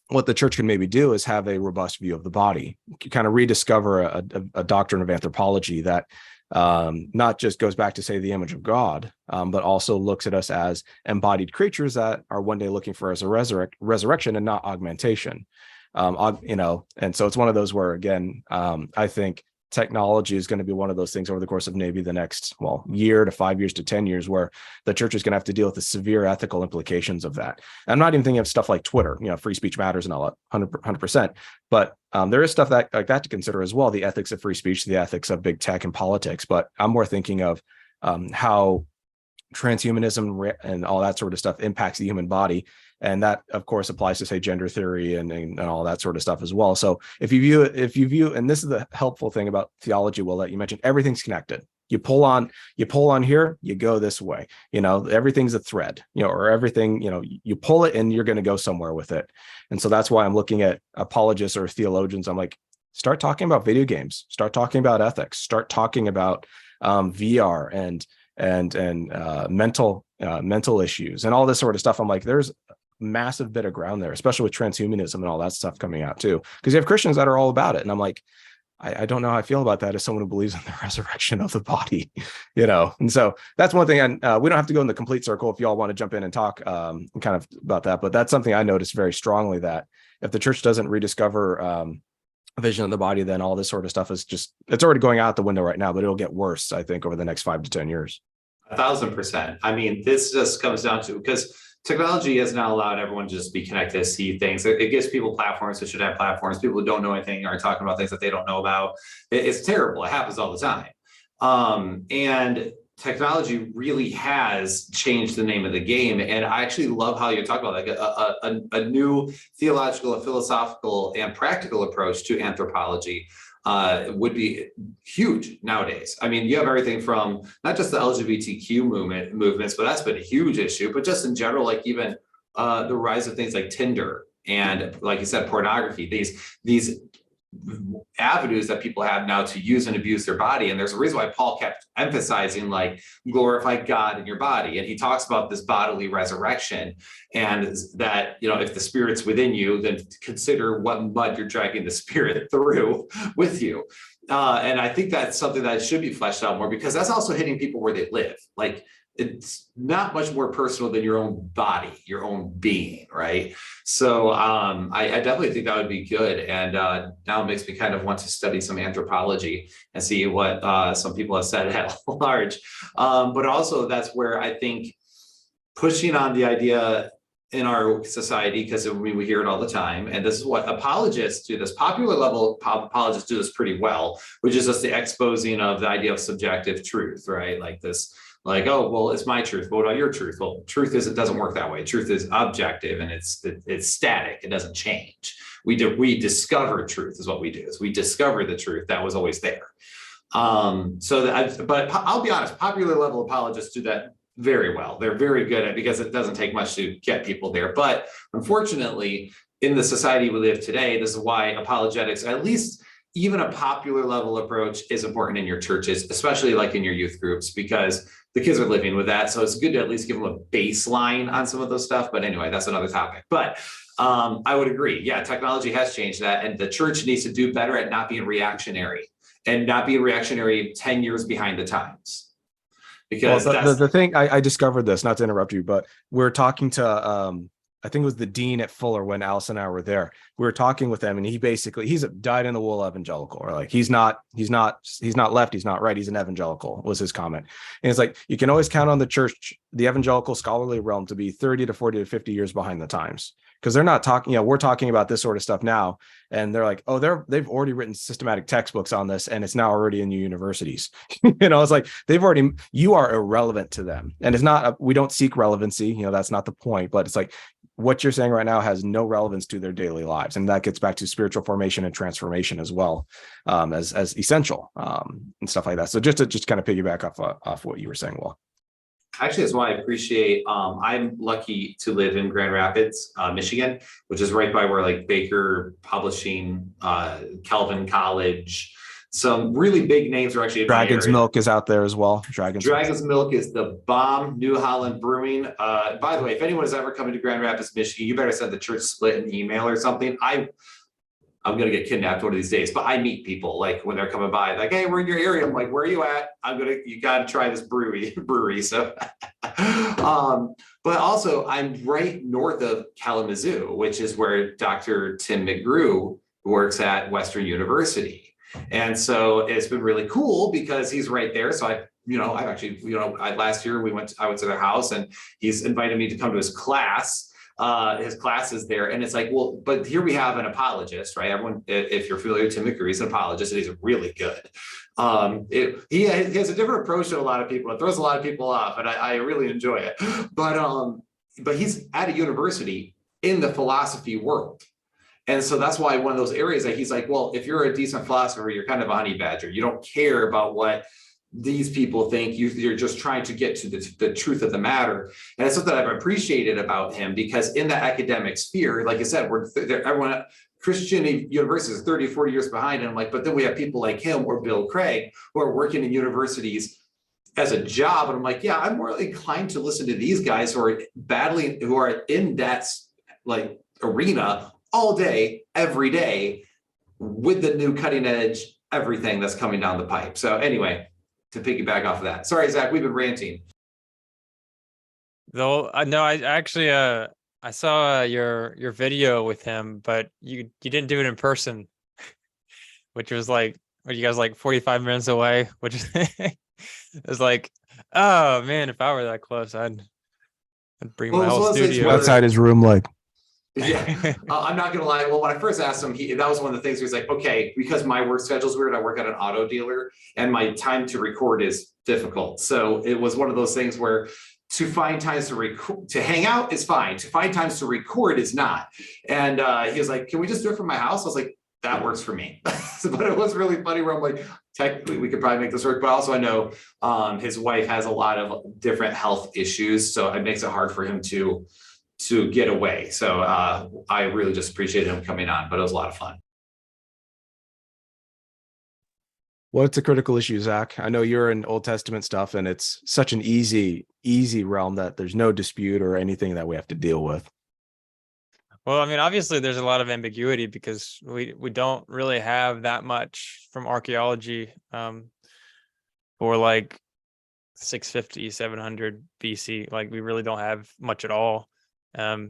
what the church can maybe do is have a robust view of the body, kind of rediscover a doctrine of anthropology that not just goes back to, say, the image of God, but also looks at us as embodied creatures that are one day looking for us a resurrection and not augmentation. And so it's one of those where, again, I think technology is going to be one of those things over the course of maybe the next, year to 5 years to 10 years, where the church is going to have to deal with the severe ethical implications of that. And I'm not even thinking of stuff like Twitter, free speech matters and all that, 100%. But there is stuff like that to consider as well, the ethics of free speech, the ethics of big tech and politics. But I'm more thinking of how transhumanism and all that sort of stuff impacts the human body. And that, of course, applies to, say, gender theory and all that sort of stuff as well. So if you view, and this is the helpful thing about theology, Will, that you mentioned, everything's connected. You pull on here, you go this way, everything's a thread, or everything, you pull it and you're going to go somewhere with it. And so that's why I'm looking at apologists or theologians. I'm like, start talking about video games, start talking about ethics, start talking about VR and mental issues and all this sort of stuff. I'm like, there's massive bit of ground there, especially with transhumanism and all that stuff coming out too, because you have Christians that are all about it. And I'm like, I don't know how I feel about that as someone who believes in the resurrection of the body, And so that's one thing. And we don't have to go in the complete circle if you all want to jump in and talk kind of about that. But that's something I noticed very strongly, that if the church doesn't rediscover a vision of the body, then all this sort of stuff is it's already going out the window right now, but it'll get worse, I think, over the next 5 to 10 years. 1,000%. I mean, this just comes down to, because technology has now allowed everyone to just be connected, see things. It gives people platforms that should have platforms. People who don't know anything are talking about things that they don't know about. It's terrible. It happens all the time. And technology really has changed the name of the game. And I actually love how you talk about like a new theological and philosophical and practical approach to anthropology. Would be huge nowadays. I mean, you have everything from not just the LGBTQ movements, but that's been a huge issue, but just in general, like even the rise of things like Tinder and, like you said, pornography, these avenues that people have now to use and abuse their body. And there's a reason why Paul kept emphasizing, like, glorify God in your body. And he talks about this bodily resurrection, and that, if the spirit's within you, then consider what mud you're dragging the spirit through with you. And I think that's something that should be fleshed out more, because that's also hitting people where they live. Like, it's not much more personal than your own body, your own being, right? So I definitely think that would be good. And now it makes me kind of want to study some anthropology and see what some people have said at large. But also that's where I think pushing on the idea in our society, because we hear it all the time, and this is what apologists do, this popular level apologists do this pretty well, which is just the exposing of the idea of subjective truth, right? Like this, like, oh, well, it's my truth. What about your truth? Well, truth is, it doesn't work that way. Truth is objective, and it's static. It doesn't change. We discover truth is what we do, is we discover the truth that was always there. But I'll be honest, popular level apologists do that very well. They're very good at it, because it doesn't take much to get people there. But unfortunately, in the society we live today, this is why apologetics, at least even a popular level approach, is important in your churches, especially like in your youth groups, because the kids are living with that. So it's good to at least give them a baseline on some of those stuff. But anyway, that's another topic. But I would agree. Yeah, technology has changed that. And the church needs to do better at not being reactionary, and not being reactionary 10 years behind the times. Because the thing, I discovered this, not to interrupt you, but we're talking to I think it was the dean at Fuller when Alice and I were there. We were talking with him, and he's a dyed-in-the-wool evangelical, or like he's not left, he's not right, he's an evangelical, was his comment. And it's like, you can always count on the church, the evangelical scholarly realm, to be 30 to 40 to 50 years behind the times, because they're not talking, we're talking about this sort of stuff now, and they're like, oh, they've already written systematic textbooks on this, and it's now already in your universities. It's like you are irrelevant to them, and it's not, we don't seek relevancy, that's not the point, but it's like, what you're saying right now has no relevance to their daily lives. And that gets back to spiritual formation and transformation as well, as essential, and stuff like that. So just kind of piggyback off what you were saying, Will. Actually, that's why I appreciate, I'm lucky to live in Grand Rapids, Michigan, which is right by where like Baker Publishing, Calvin College, some really big names are actually. Dragon's Milk is out there as well. Dragon's Milk is the bomb. New Holland Brewing. By the way, if anyone is ever coming to Grand Rapids, Michigan, you better send the church split an email or something. I'm going to get kidnapped one of these days, but I meet people like when they're coming by, like, hey, we're in your area. I'm like, where are you at? You got to try this brewery. So, but also I'm right north of Kalamazoo, which is where Dr. Tim McGrew works at Western University. And so it's been really cool because he's right there. So last year I went to their house, and he's invited me to come to his class. His class is there, and it's like, well, but here we have an apologist, right? Everyone, if you're familiar with Tim McGrew, he's an apologist, and he's really good. He has a different approach to a lot of people. It throws a lot of people off, and I really enjoy it. But he's at a university in the philosophy world. And so that's why one of those areas that he's like, well, if you're a decent philosopher, you're kind of a honey badger. You don't care about what these people think. You're just trying to get to the truth of the matter. And it's something I've appreciated about him, because in the academic sphere, like I said, everyone, Christian universities are 30, 40 years behind. And I'm like, but then we have people like him or Bill Craig who are working in universities as a job. And I'm like, yeah, I'm more inclined to listen to these guys who are in that like arena all day, every day, with the new cutting edge, everything that's coming down the pipe. So anyway, to piggyback off of that. Sorry, Zach, we've been ranting. Though, no, I actually, I saw your video with him, but you didn't do it in person, which was like, were you guys like 45 minutes away? Which it was like, oh man, if I were that close, I'd bring my whole studio outside his room, like. Yeah, I'm not gonna lie. Well, when I first asked him, that was one of the things he was like, okay, because my work schedule is weird. I work at an auto dealer, and my time to record is difficult. So it was one of those things where to find times to hang out is fine. To find times to record is not. And he was like, can we just do it from my house? I was like, that works for me. But it was really funny where I'm like, technically we could probably make this work. But also I know his wife has a lot of different health issues, so it makes it hard for him to get away. So I really just appreciated him coming on, but it was a lot of fun. What's a critical issue, Zach? I know you're in Old Testament stuff, and it's such an easy realm that there's no dispute or anything that we have to deal with. Well, I mean, obviously there's a lot of ambiguity because we don't really have that much from archaeology for like 650, 700 BC. Like we really don't have much at all. So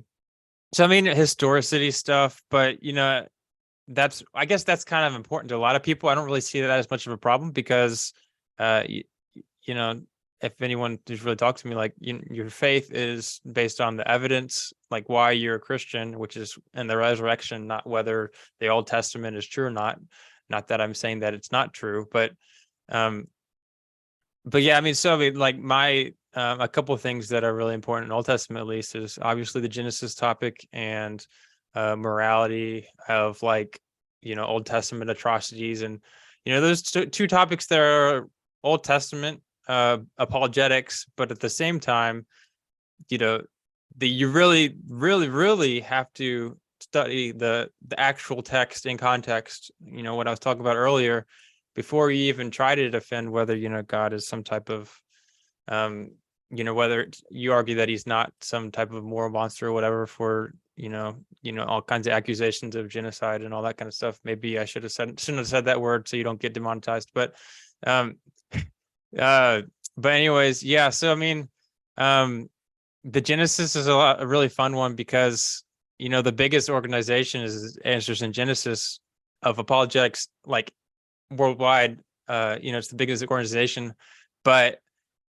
I mean, historicity stuff, but I guess that's kind of important to a lot of people. I don't really see that as much of a problem because, you, you know, if anyone just really talks to me, like your faith is based on the evidence, like why you're a Christian, which is in the resurrection, not whether the Old Testament is true or not. Not that I'm saying that it's not true, but yeah, I mean, like my a couple of things that are really important in Old Testament, at least, is obviously the Genesis topic and morality of like Old Testament atrocities, and those two topics that are Old Testament apologetics, but at the same time, you really, really, really have to study the actual text in context. What I was talking about earlier, before you even try to defend whether God is some type of whether you argue that he's not some type of moral monster or whatever for all kinds of accusations of genocide and all that kind of stuff. Maybe I shouldn't have said that word so you don't get demonetized, but anyways, yeah. So I mean, the Genesis is a really fun one because the biggest organization is Answers in Genesis of apologetics, like worldwide. It's the biggest organization, but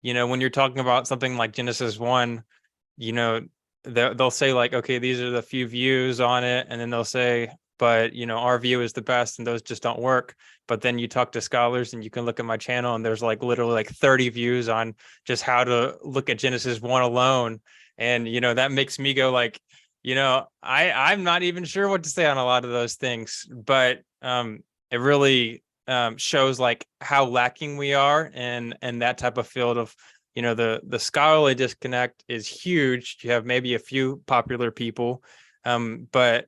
when you're talking about something like Genesis 1, they'll say like, okay, these are the few views on it, and then they'll say, but our view is the best, and those just don't work. But then you talk to scholars, and you can look at my channel, and there's like literally like 30 views on just how to look at Genesis 1 alone, and that makes me go like, I'm not even sure what to say on a lot of those things, but it really shows like how lacking we are in that type of field of the scholarly disconnect is huge. You have maybe a few popular people, but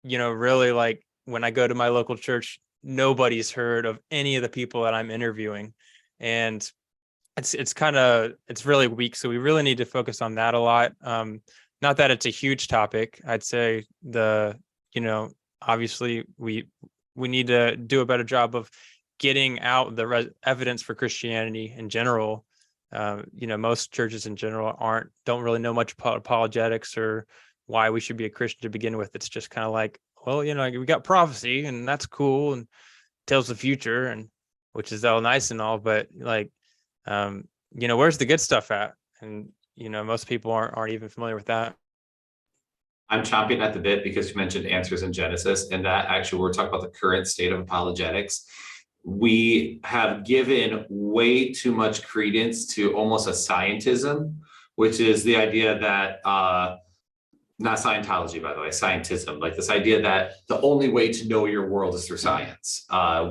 really, like when I go to my local church, nobody's heard of any of the people that I'm interviewing, and it's really weak. So we really need to focus on that a lot. Not that it's a huge topic. I'd say obviously we need to do a better job of getting out the evidence for Christianity in general. Most churches in general don't really know much about apologetics or why we should be a Christian to begin with. It's just kind of like, well, we got prophecy and that's cool and tells the future, and which is all nice and all, but like, where's the good stuff at? And most people aren't even familiar with that. I'm chomping at the bit because you mentioned Answers in Genesis, and that actually we're talking about the current state of apologetics. We have given way too much credence to almost a scientism, which is the idea that not Scientology, by the way, Scientism, like this idea that the only way to know your world is through science, and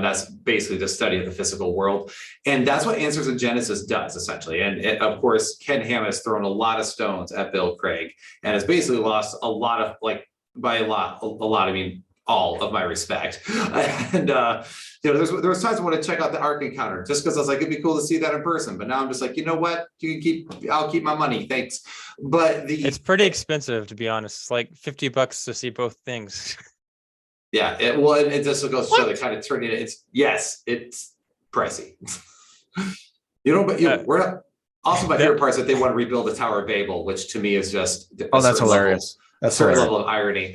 that's basically the study of the physical world. And that's what Answers in Genesis does, essentially. And of course, Ken Ham has thrown a lot of stones at Bill Craig and has basically lost a lot of, like, by a lot, I mean, all of my respect. And there was times I want to check out the Ark Encounter just because I was like, it'd be cool to see that in person. But now I'm just like, you know what? I'll keep my money, thanks. But it's pretty expensive, to be honest. It's like $50 to see both things. Yeah, it just goes to show they kind of turn it. It's pricey. But we're not. Also, my favorite part is that they want to rebuild the Tower of Babel, which to me is just that's hilarious. That's a level of irony.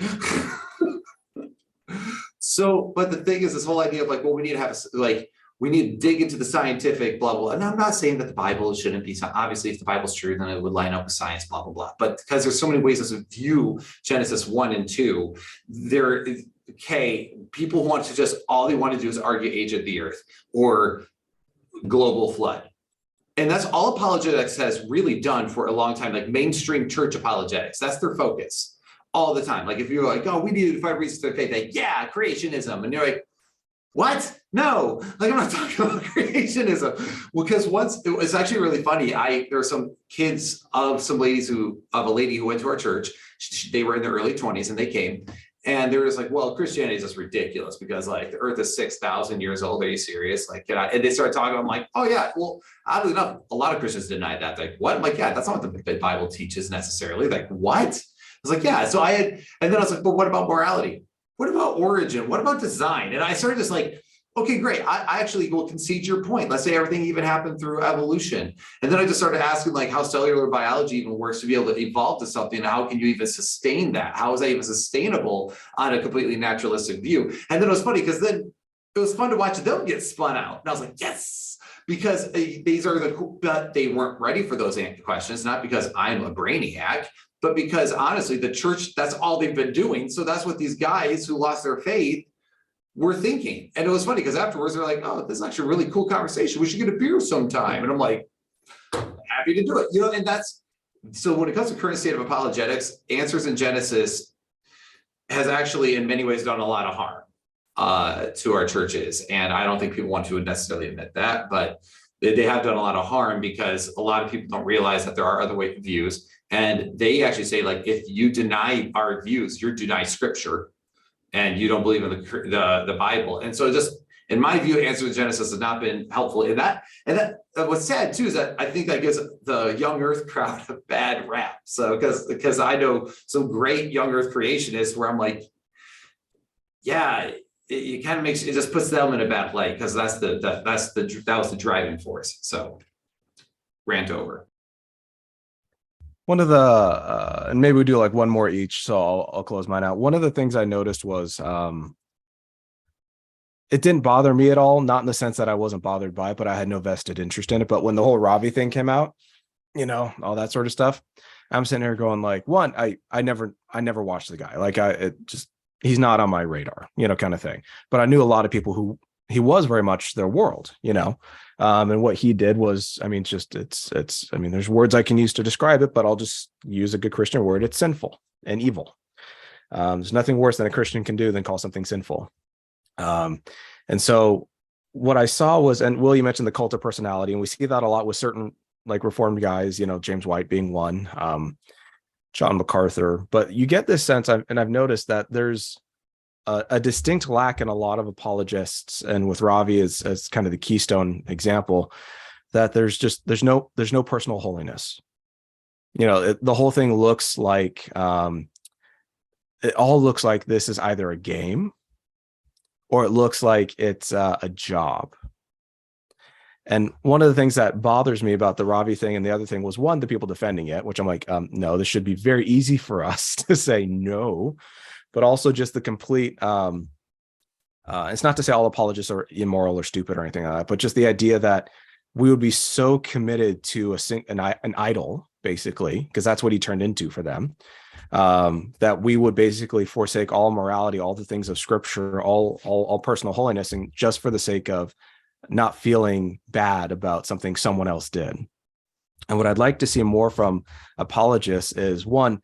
So, but the thing is, this whole idea of like, well, we need to dig into the scientific blah, blah. And I'm not saying that the Bible shouldn't be, obviously, if the Bible's true, then it would line up with science, blah, blah, blah. But because there's so many ways to view Genesis 1 and 2, people want to just, all they want to do is argue age of the earth or global flood. And that's all apologetics has really done for a long time, like mainstream church apologetics. That's their focus all the time. Like if you're like, oh, we need to find reasons to faith, like, yeah, creationism. And you're like, what? No, like I'm not talking about creationism. Well, because once it was actually really funny. There were some kids of some ladies of a lady who went to our church. They were in their early 20s and they came and they were just like, well, Christianity is just ridiculous because like the earth is 6,000 years old. Are you serious? Like, and they started talking. I'm like, oh yeah, well, oddly enough, a lot of Christians deny that. Like, what? I'm like, yeah, that's not what the Bible teaches necessarily. Like, what? was like, yeah. So and then I was like, but what about morality? What about origin? What about design? And I started just like, okay, great. I actually will concede your point. Let's say everything even happened through evolution. And then I just started asking like how cellular biology even works to be able to evolve to something. And how can you even sustain that? How is that even sustainable on a completely naturalistic view? And then it was funny because then it was fun to watch them get spun out. And I was like, yes, because these are but they weren't ready for those questions, not because I'm a brainiac, but because honestly, the church, that's all they've been doing. So that's what these guys who lost their faith were thinking. And it was funny because afterwards they're like, oh, this is actually a really cool conversation. We should get a beer sometime. And I'm like, happy to do it. And that's, so when it comes to current state of apologetics, Answers in Genesis has actually in many ways done a lot of harm to our churches. And I don't think people want to necessarily admit that, but they have done a lot of harm because a lot of people don't realize that there are other views. And they actually say, like, if you deny our views, you deny scripture and you don't believe in the Bible. And so just in my view, Answers in Genesis has not been helpful in that. And that what's sad too is that I think that gives the young earth crowd a bad rap. So because I know some great young earth creationists where I'm like, yeah, it kind of makes, it just puts them in a bad light because that was the driving force. So rant over. One of the, and maybe we do like one more each, so I'll close mine out. One of the things I noticed was it didn't bother me at all, not in the sense that I wasn't bothered by it, but I had no vested interest in it. But when the whole Ravi thing came out, all that sort of stuff, I'm sitting here going like, one, I never watched the guy. Like he's not on my radar, kind of thing. But I knew a lot of people who he was very much their world, and what he did was, there's words I can use to describe it, but I'll just use a good Christian word. It's sinful and evil. There's nothing worse than a Christian can do than call something sinful. And so what I saw was, and Will, you mentioned the cult of personality, and we see that a lot with certain like Reformed guys, James White being one, John MacArthur, but you get this sense, and I've noticed that there's a distinct lack in a lot of apologists, and with Ravi as kind of the keystone example, that there's no personal holiness. The whole thing looks like, it all looks like this is either a game or it looks like it's a job. And one of the things that bothers me about the Ravi thing and the other thing was, one, the people defending it, which I'm like, no, this should be very easy for us to say no, but also just the complete, it's not to say all apologists are immoral or stupid or anything like that, but just the idea that we would be so committed to an idol, basically, because that's what he turned into for them, that we would basically forsake all morality, all the things of scripture, all personal holiness, and just for the sake of not feeling bad about something someone else did. And what I'd like to see more from apologists is, one,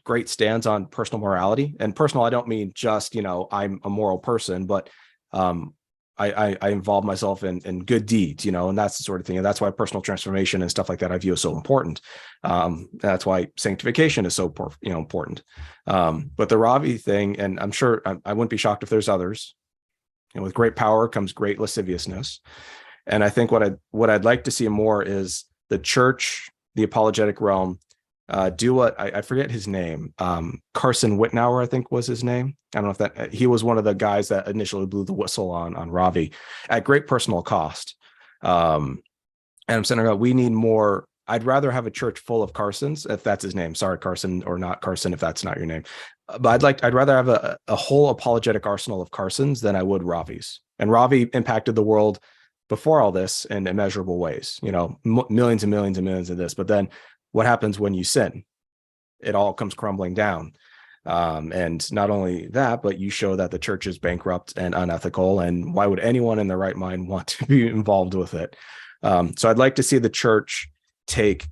great stands on personal morality. And personal, I don't mean just, I'm a moral person, but I involve myself in good deeds, and that's the sort of thing. And that's why personal transformation and stuff like that I view as so important. That's why sanctification is so important. But the Ravi thing, and I'm sure I wouldn't be shocked if there's others, with great power comes great lasciviousness. And I think what I'd like to see more is the church, the apologetic realm, do what I forget his name. Carson Whitnauer, I think was his name. I don't know if he was one of the guys that initially blew the whistle on Ravi at great personal cost. And I'm saying, we need more. I'd rather have a church full of Carsons, if that's his name. Sorry, Carson, or not Carson, if that's not your name. But I'd rather have a whole apologetic arsenal of Carsons than I would Ravi's. And Ravi impacted the world before all this in immeasurable ways. Millions and millions and millions of this. But then what happens when you sin? It all comes crumbling down. And not only that, but you show that the church is bankrupt and unethical. And why would anyone in their right mind want to be involved with it? So I'd like to see the church take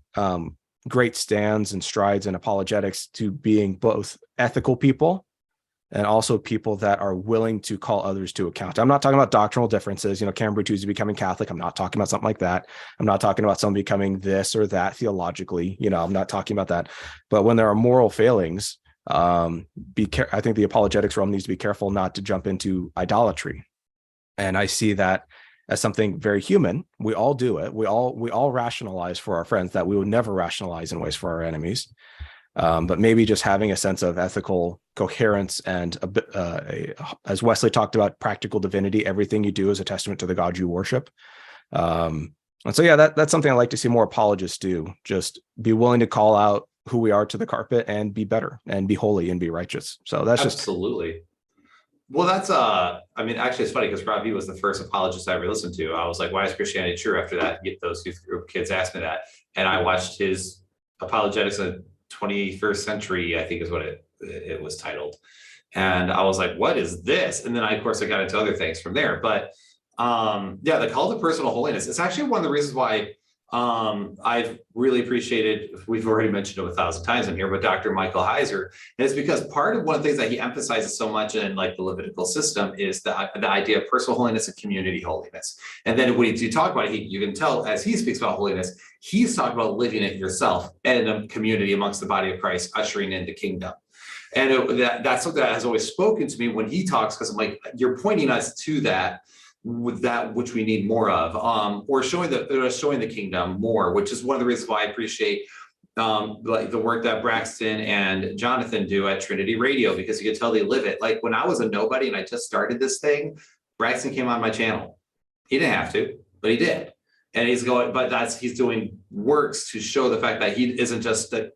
great stands and strides in apologetics to being both ethical people and also people that are willing to call others to account. I'm not talking about doctrinal differences, Cambridge Tuesday becoming Catholic. I'm not talking about something like that. I'm not talking about someone becoming this or that theologically. I'm not talking about that. But when there are moral failings, I think the apologetics realm needs to be careful not to jump into idolatry. And I see that as something very human. We all do it. We all rationalize for our friends that we would never rationalize in ways for our enemies. But maybe just having a sense of ethical coherence and as Wesley talked about, practical divinity. Everything you do is a testament to the God you worship. And so, yeah, that's something I like to see more apologists do. Just be willing to call out who we are to the carpet and be better and be holy and be righteous. So that's absolutely. Well, that's I mean, actually, it's funny because Ravi was the first apologist I ever listened to. I was like, why is Christianity true? After that, those youth group kids asked me that, and I watched his Apologetics in the 21st Century, I think is what it was titled, and I was like, what is this? And then of course I got into other things from there. But yeah, the call to personal holiness. It's actually one of the reasons why I've really appreciated, we've already mentioned it 1,000 times in here, but Dr. Michael Heiser, and it's because part of one of the things that he emphasizes so much in like the Levitical system is the idea of personal holiness and community holiness. And then when you talk about it, you can tell as he speaks about holiness, he's talking about living it yourself and in a community amongst the body of Christ, ushering in the kingdom. And that's something that has always spoken to me when he talks, because I'm like, you're pointing us to that, with that which we need more of, or showing the kingdom more, which is one of the reasons why I appreciate like the work that Braxton and Jonathan do at Trinity Radio, because you can tell they live it. Like when I was a nobody and I just started this thing, Braxton came on my channel. He didn't have to, but he did. And he's doing works to show the fact that he isn't just a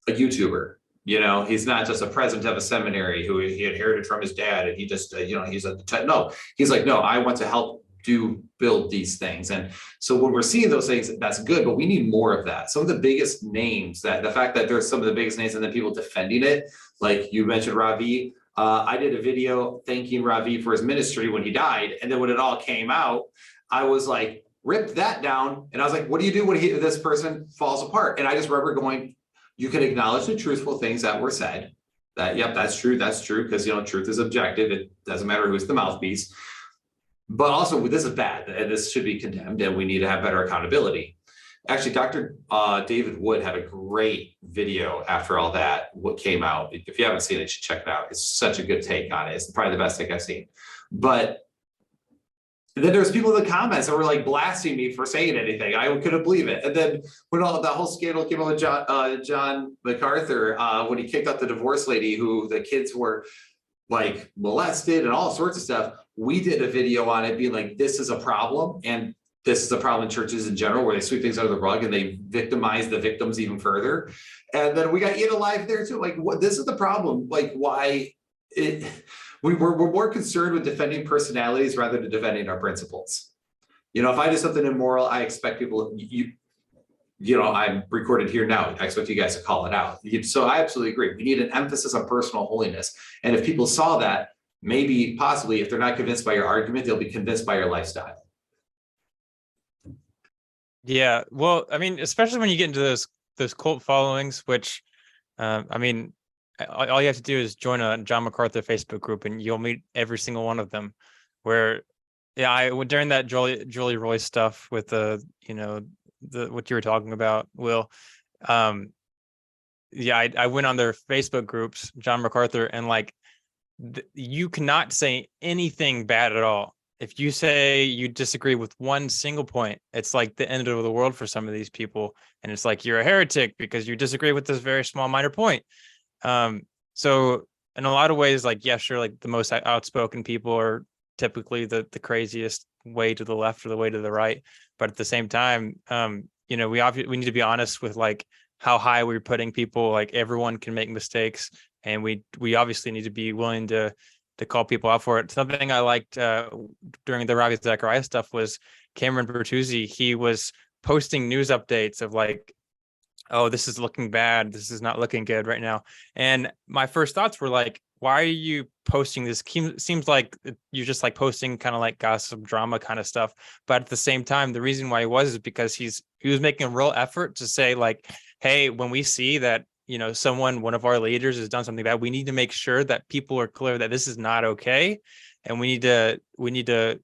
YouTuber. You know, he's not just a president of a seminary who he inherited from his dad, and he just, no, he's like, no, I want to help build these things. And so when we're seeing those things, that's good, but we need more of that. Some of the biggest names, that the fact that there's some of the biggest names and then people defending it, like you mentioned Ravi. I did a video thanking Ravi for his ministry when he died. And then when it all came out, I was like, ripped that down. And I was like, what do you do when this person falls apart? And I just remember going, you can acknowledge the truthful things that were said, that, yep, that's true, because, truth is objective. It doesn't matter who's the mouthpiece. But also, this is bad, and this should be condemned, and we need to have better accountability. Actually, Dr. David Wood had a great video after all that, what came out. If you haven't seen it, you should check it out. It's such a good take on it. It's probably the best take I've seen. But then there's people in the comments that were like blasting me for saying anything. I couldn't believe it. And then when all that whole scandal came out with John MacArthur, when he kicked out the divorce lady who the kids were like molested and all sorts of stuff, we did a video on it being like, this is a problem. And this is a problem in churches in general, where they sweep things under the rug and they victimize the victims even further. And then we got Ian Alive there too. Like, what? This is the problem. Like, why we're more concerned with defending personalities rather than defending our principles. If I do something immoral, I expect people, I'm recorded here now. I expect you guys to call it out. So I absolutely agree. We need an emphasis on personal holiness. And if people saw that, maybe possibly, if they're not convinced by your argument, they'll be convinced by your lifestyle. Yeah, well, I mean, especially when you get into those cult followings, which, I mean, all you have to do is join a John MacArthur Facebook group, and you'll meet every single one of them. Where, yeah, during that Julie Royce stuff with the what you were talking about, Will. Yeah, I went on their Facebook groups, John MacArthur, and like, you cannot say anything bad at all. If you say you disagree with one single point, it's like the end of the world for some of these people. And it's like, you're a heretic because you disagree with this very small minor point. So in a lot of ways, like, yeah, sure, like the most outspoken people are typically the craziest way to the left or the way to the right. But at the same time, we need to be honest with like how high we're putting people. Like, everyone can make mistakes, and we obviously need to be willing to call people out for it. Something I liked during the Ravi Zacharias stuff was Cameron Bertuzzi. He was posting news updates of like, oh, this is looking bad. This is not looking good right now. And my first thoughts were like, why are you posting this? Seems like you're just like posting kind of like gossip drama kind of stuff. But at the same time, the reason why he was is because he was making a real effort to say like, hey, when we see that, one of our leaders has done something bad, we need to make sure that people are clear that this is not okay. And we need to,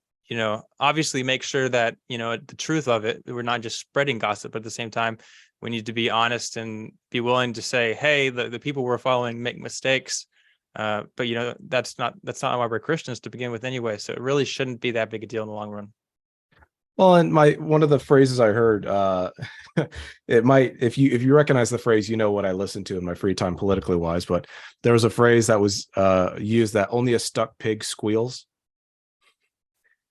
obviously make sure that, the truth of it, we're not just spreading gossip, but at the same time, we need to be honest and be willing to say, hey, the people we're following make mistakes. But that's not why we're Christians to begin with anyway. So it really shouldn't be that big a deal in the long run. Well, and one of the phrases I heard, it might, if you recognize the phrase, you know what I listen to in my free time politically wise, but there was a phrase that was used that only a stuck pig squeals.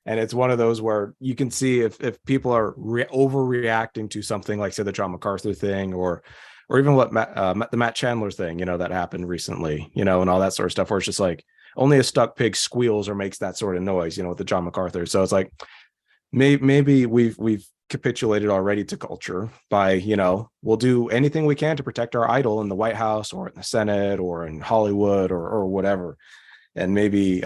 And it's one of those where you can see if people are overreacting to something like, say, the John MacArthur thing, or even what the Matt Chandler thing, that happened recently, and all that sort of stuff, where it's just like only a stuck pig squeals or makes that sort of noise, with the John MacArthur. So it's like maybe we've capitulated already to culture by, we'll do anything we can to protect our idol in the White House or in the Senate or in Hollywood or whatever. And maybe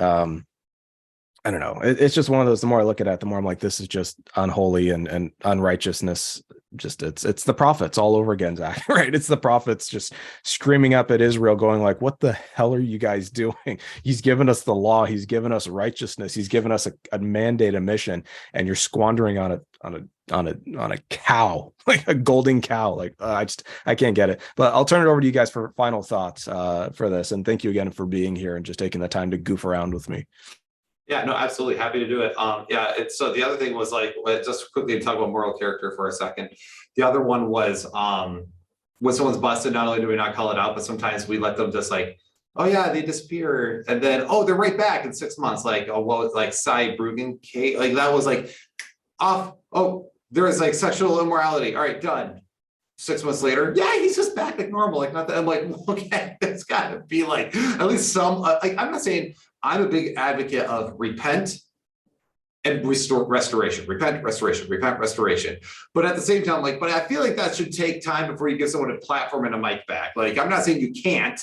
I don't know. It's just one of those. The more I look at it, the more I'm like, this is just unholy and unrighteousness. Just it's the prophets all over again, Zach. Right? It's the prophets just screaming up at Israel, going like, "What the hell are you guys doing? He's given us the law. He's given us righteousness. He's given us a mandate, a mission, and you're squandering on a cow, like a golden cow. Like I can't get it. But I'll turn it over to you guys for final thoughts for this. And thank you again for being here and just taking the time to goof around with me. Yeah, no, absolutely. Happy to do it. So the other thing was like, just quickly talk about moral character for a second. The other one was when someone's busted, not only do we not call it out, but sometimes we let them just like, oh yeah, they disappear. And then, oh, they're right back in 6 months. Like, oh, what was like Cy Brugen, Kate, like that was like off. Oh, there was like sexual immorality. All right, done. 6 months later, yeah, he's just back like normal. Like, not that I'm like, okay, it's got to be like at least some. Like, I'm not saying I'm a big advocate of repent and restoration. Repent, restoration, repent, restoration. But at the same time, like, but I feel like that should take time before you give someone a platform and a mic back. Like, I'm not saying you can't.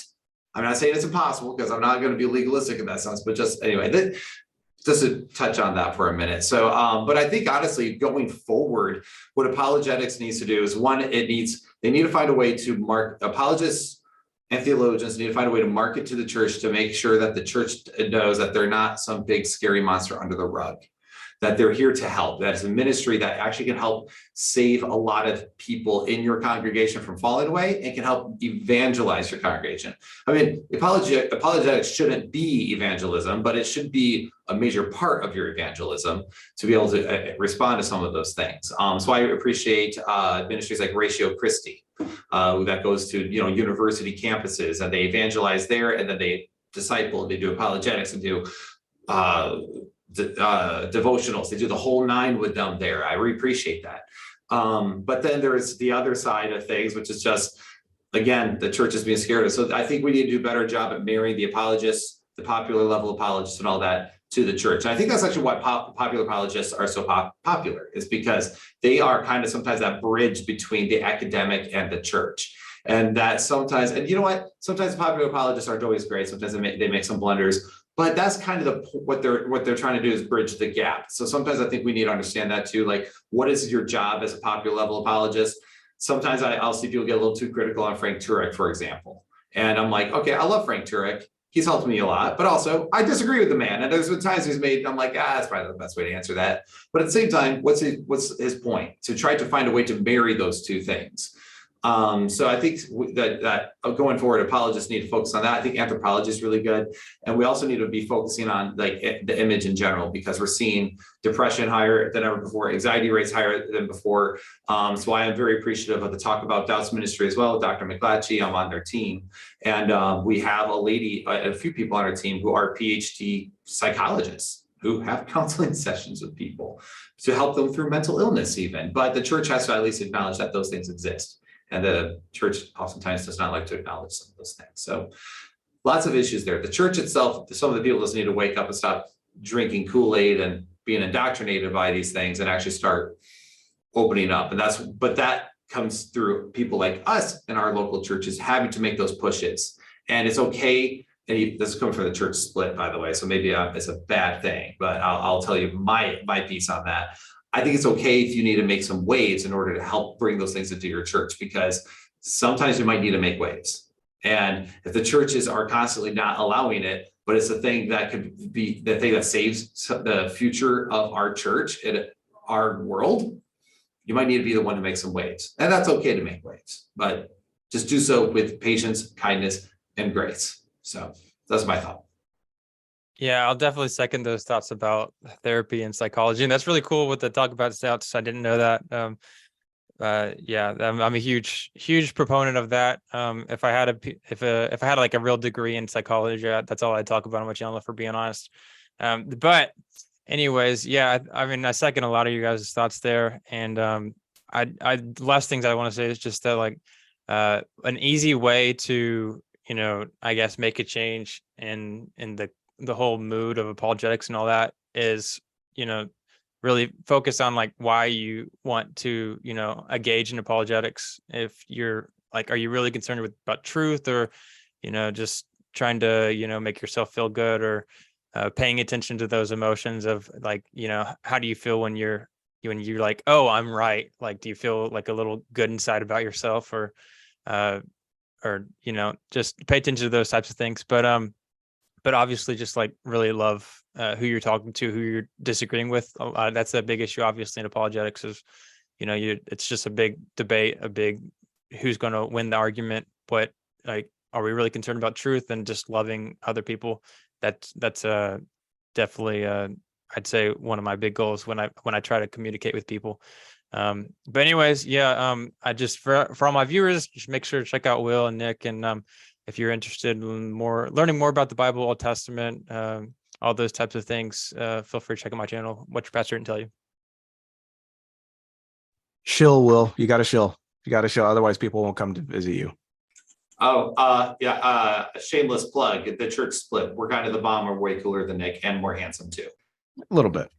I'm not saying it's impossible, because I'm not going to be legalistic in that sense. But just anyway, just to touch on that for a minute. So, but I think honestly, going forward, what apologetics needs to do is they need to find a way to apologists and theologians need to find a way to market to the church to make sure that the church knows that they're not some big scary monster under the rug, that they're here to help. That is a ministry that actually can help save a lot of people in your congregation from falling away and can help evangelize your congregation. I mean, apologetics shouldn't be evangelism, but it should be a major part of your evangelism to be able to respond to some of those things. So I appreciate ministries like Ratio Christi that goes to university campuses, and they evangelize there, and then they disciple, they do apologetics and do devotionals. They do the whole nine with them there. I really appreciate that. But then there's the other side of things, which is just, again, the church is being scared of. So I think we need to do a better job at marrying the apologists, the popular level apologists and all that to the church. And I think that's actually why popular apologists are so popular, is because they are kind of sometimes that bridge between the academic and the church. And that sometimes, and you know what, sometimes popular apologists aren't always great. Sometimes they make some blunders. But that's kind of what they're trying to do, is bridge the gap. So sometimes I think we need to understand that too. Like, what is your job as a popular level apologist? Sometimes I'll see people get a little too critical on Frank Turek, for example. And I'm like, okay, I love Frank Turek. He's helped me a lot, but also I disagree with the man. And there's been times he's made, I'm like, that's probably the best way to answer that. But at the same time, what's his point? To try to find a way to marry those two things. So I think that going forward, apologists need to focus on that. I think anthropology is really good. And we also need to be focusing on like the image in general, because we're seeing depression higher than ever before, anxiety rates higher than before. So I am very appreciative of the Talk About Doubts ministry as well. Dr. McClatchy, I'm on their team. And we have a few people on our team who are PhD psychologists who have counseling sessions with people to help them through mental illness even. But the church has to at least acknowledge that those things exist. And the church oftentimes does not like to acknowledge some of those things. So lots of issues there. The church itself, some of the people just need to wake up and stop drinking Kool-Aid and being indoctrinated by these things and actually start opening up. But that comes through people like us in our local churches having to make those pushes. And it's okay. And this is coming from the church split, by the way. So maybe it's a bad thing, but I'll tell you my piece on that. I think it's okay if you need to make some waves in order to help bring those things into your church, because sometimes you might need to make waves. And if the churches are constantly not allowing it, but it's the thing that could be the thing that saves the future of our church and our world, you might need to be the one to make some waves. And that's okay to make waves, but just do so with patience, kindness, and grace. So that's my thought. Yeah, I'll definitely second those thoughts about therapy and psychology, and that's really cool with the talk about doubts. I didn't know that. Yeah, I'm a huge proponent of that. If I had if I had like a real degree in psychology, that's all I'd talk about on my channel, for being honest. But anyways, yeah, I mean, I second a lot of you guys' thoughts there, and last things I want to say is just that, like, an easy way to, I guess, make a change in the whole mood of apologetics and all that is, really focus on like why you want to, engage in apologetics. If you're like, are you really concerned about truth, or, just trying to, make yourself feel good, or paying attention to those emotions of like, how do you feel when you're like, oh, I'm right? Like, do you feel like a little good inside about yourself, uh, or, just pay attention to those types of things. But obviously just like really love who you're talking to, who you're disagreeing with. That's a big issue, obviously, in apologetics is, it's just a big debate, a big who's going to win the argument. But like, are we really concerned about truth and just loving other people? That's definitely I'd say one of my big goals when I try to communicate with people. But anyways, yeah, I just, for all my viewers, just make sure to check out Will and Nick, and if you're interested in learning more about the Bible, Old Testament, all those types of things, feel free to check out my channel, What Your Pastor Didn't Tell You. Shill, Will. You got to shill. You got to shill. Otherwise, people won't come to visit you. Oh, yeah. A shameless plug. The church split. We're kind of the bomb. Are way cooler than Nick, and more handsome too. A little bit.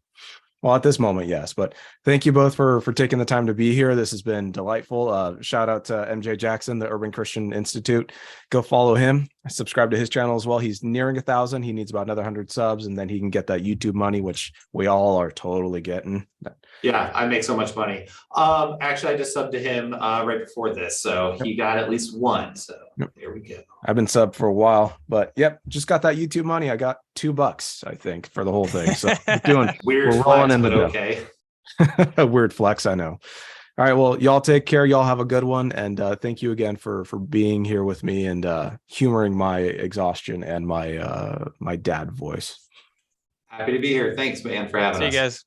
Well, at this moment, yes. But thank you both for taking the time to be here. This has been delightful. Shout out to MJ Jackson, the Urban Christian Institute. Go follow him. Subscribe to his channel as well. He's nearing 1,000. He needs about another 100 subs, and then he can get that YouTube money, which we all are totally getting. Yeah, I make so much money. Actually, I just subbed to him right before this, so he got at least one. So there we go. I've been subbed for a while, but yep, just got that YouTube money. I got $2, I think, for the whole thing. So doing weird flex, but okay. Weird flex, I know. All right, well, y'all take care. Y'all have a good one, and thank you again for being here with me and humoring my exhaustion and my dad voice. Happy to be here. Thanks, man, for having us. See you guys.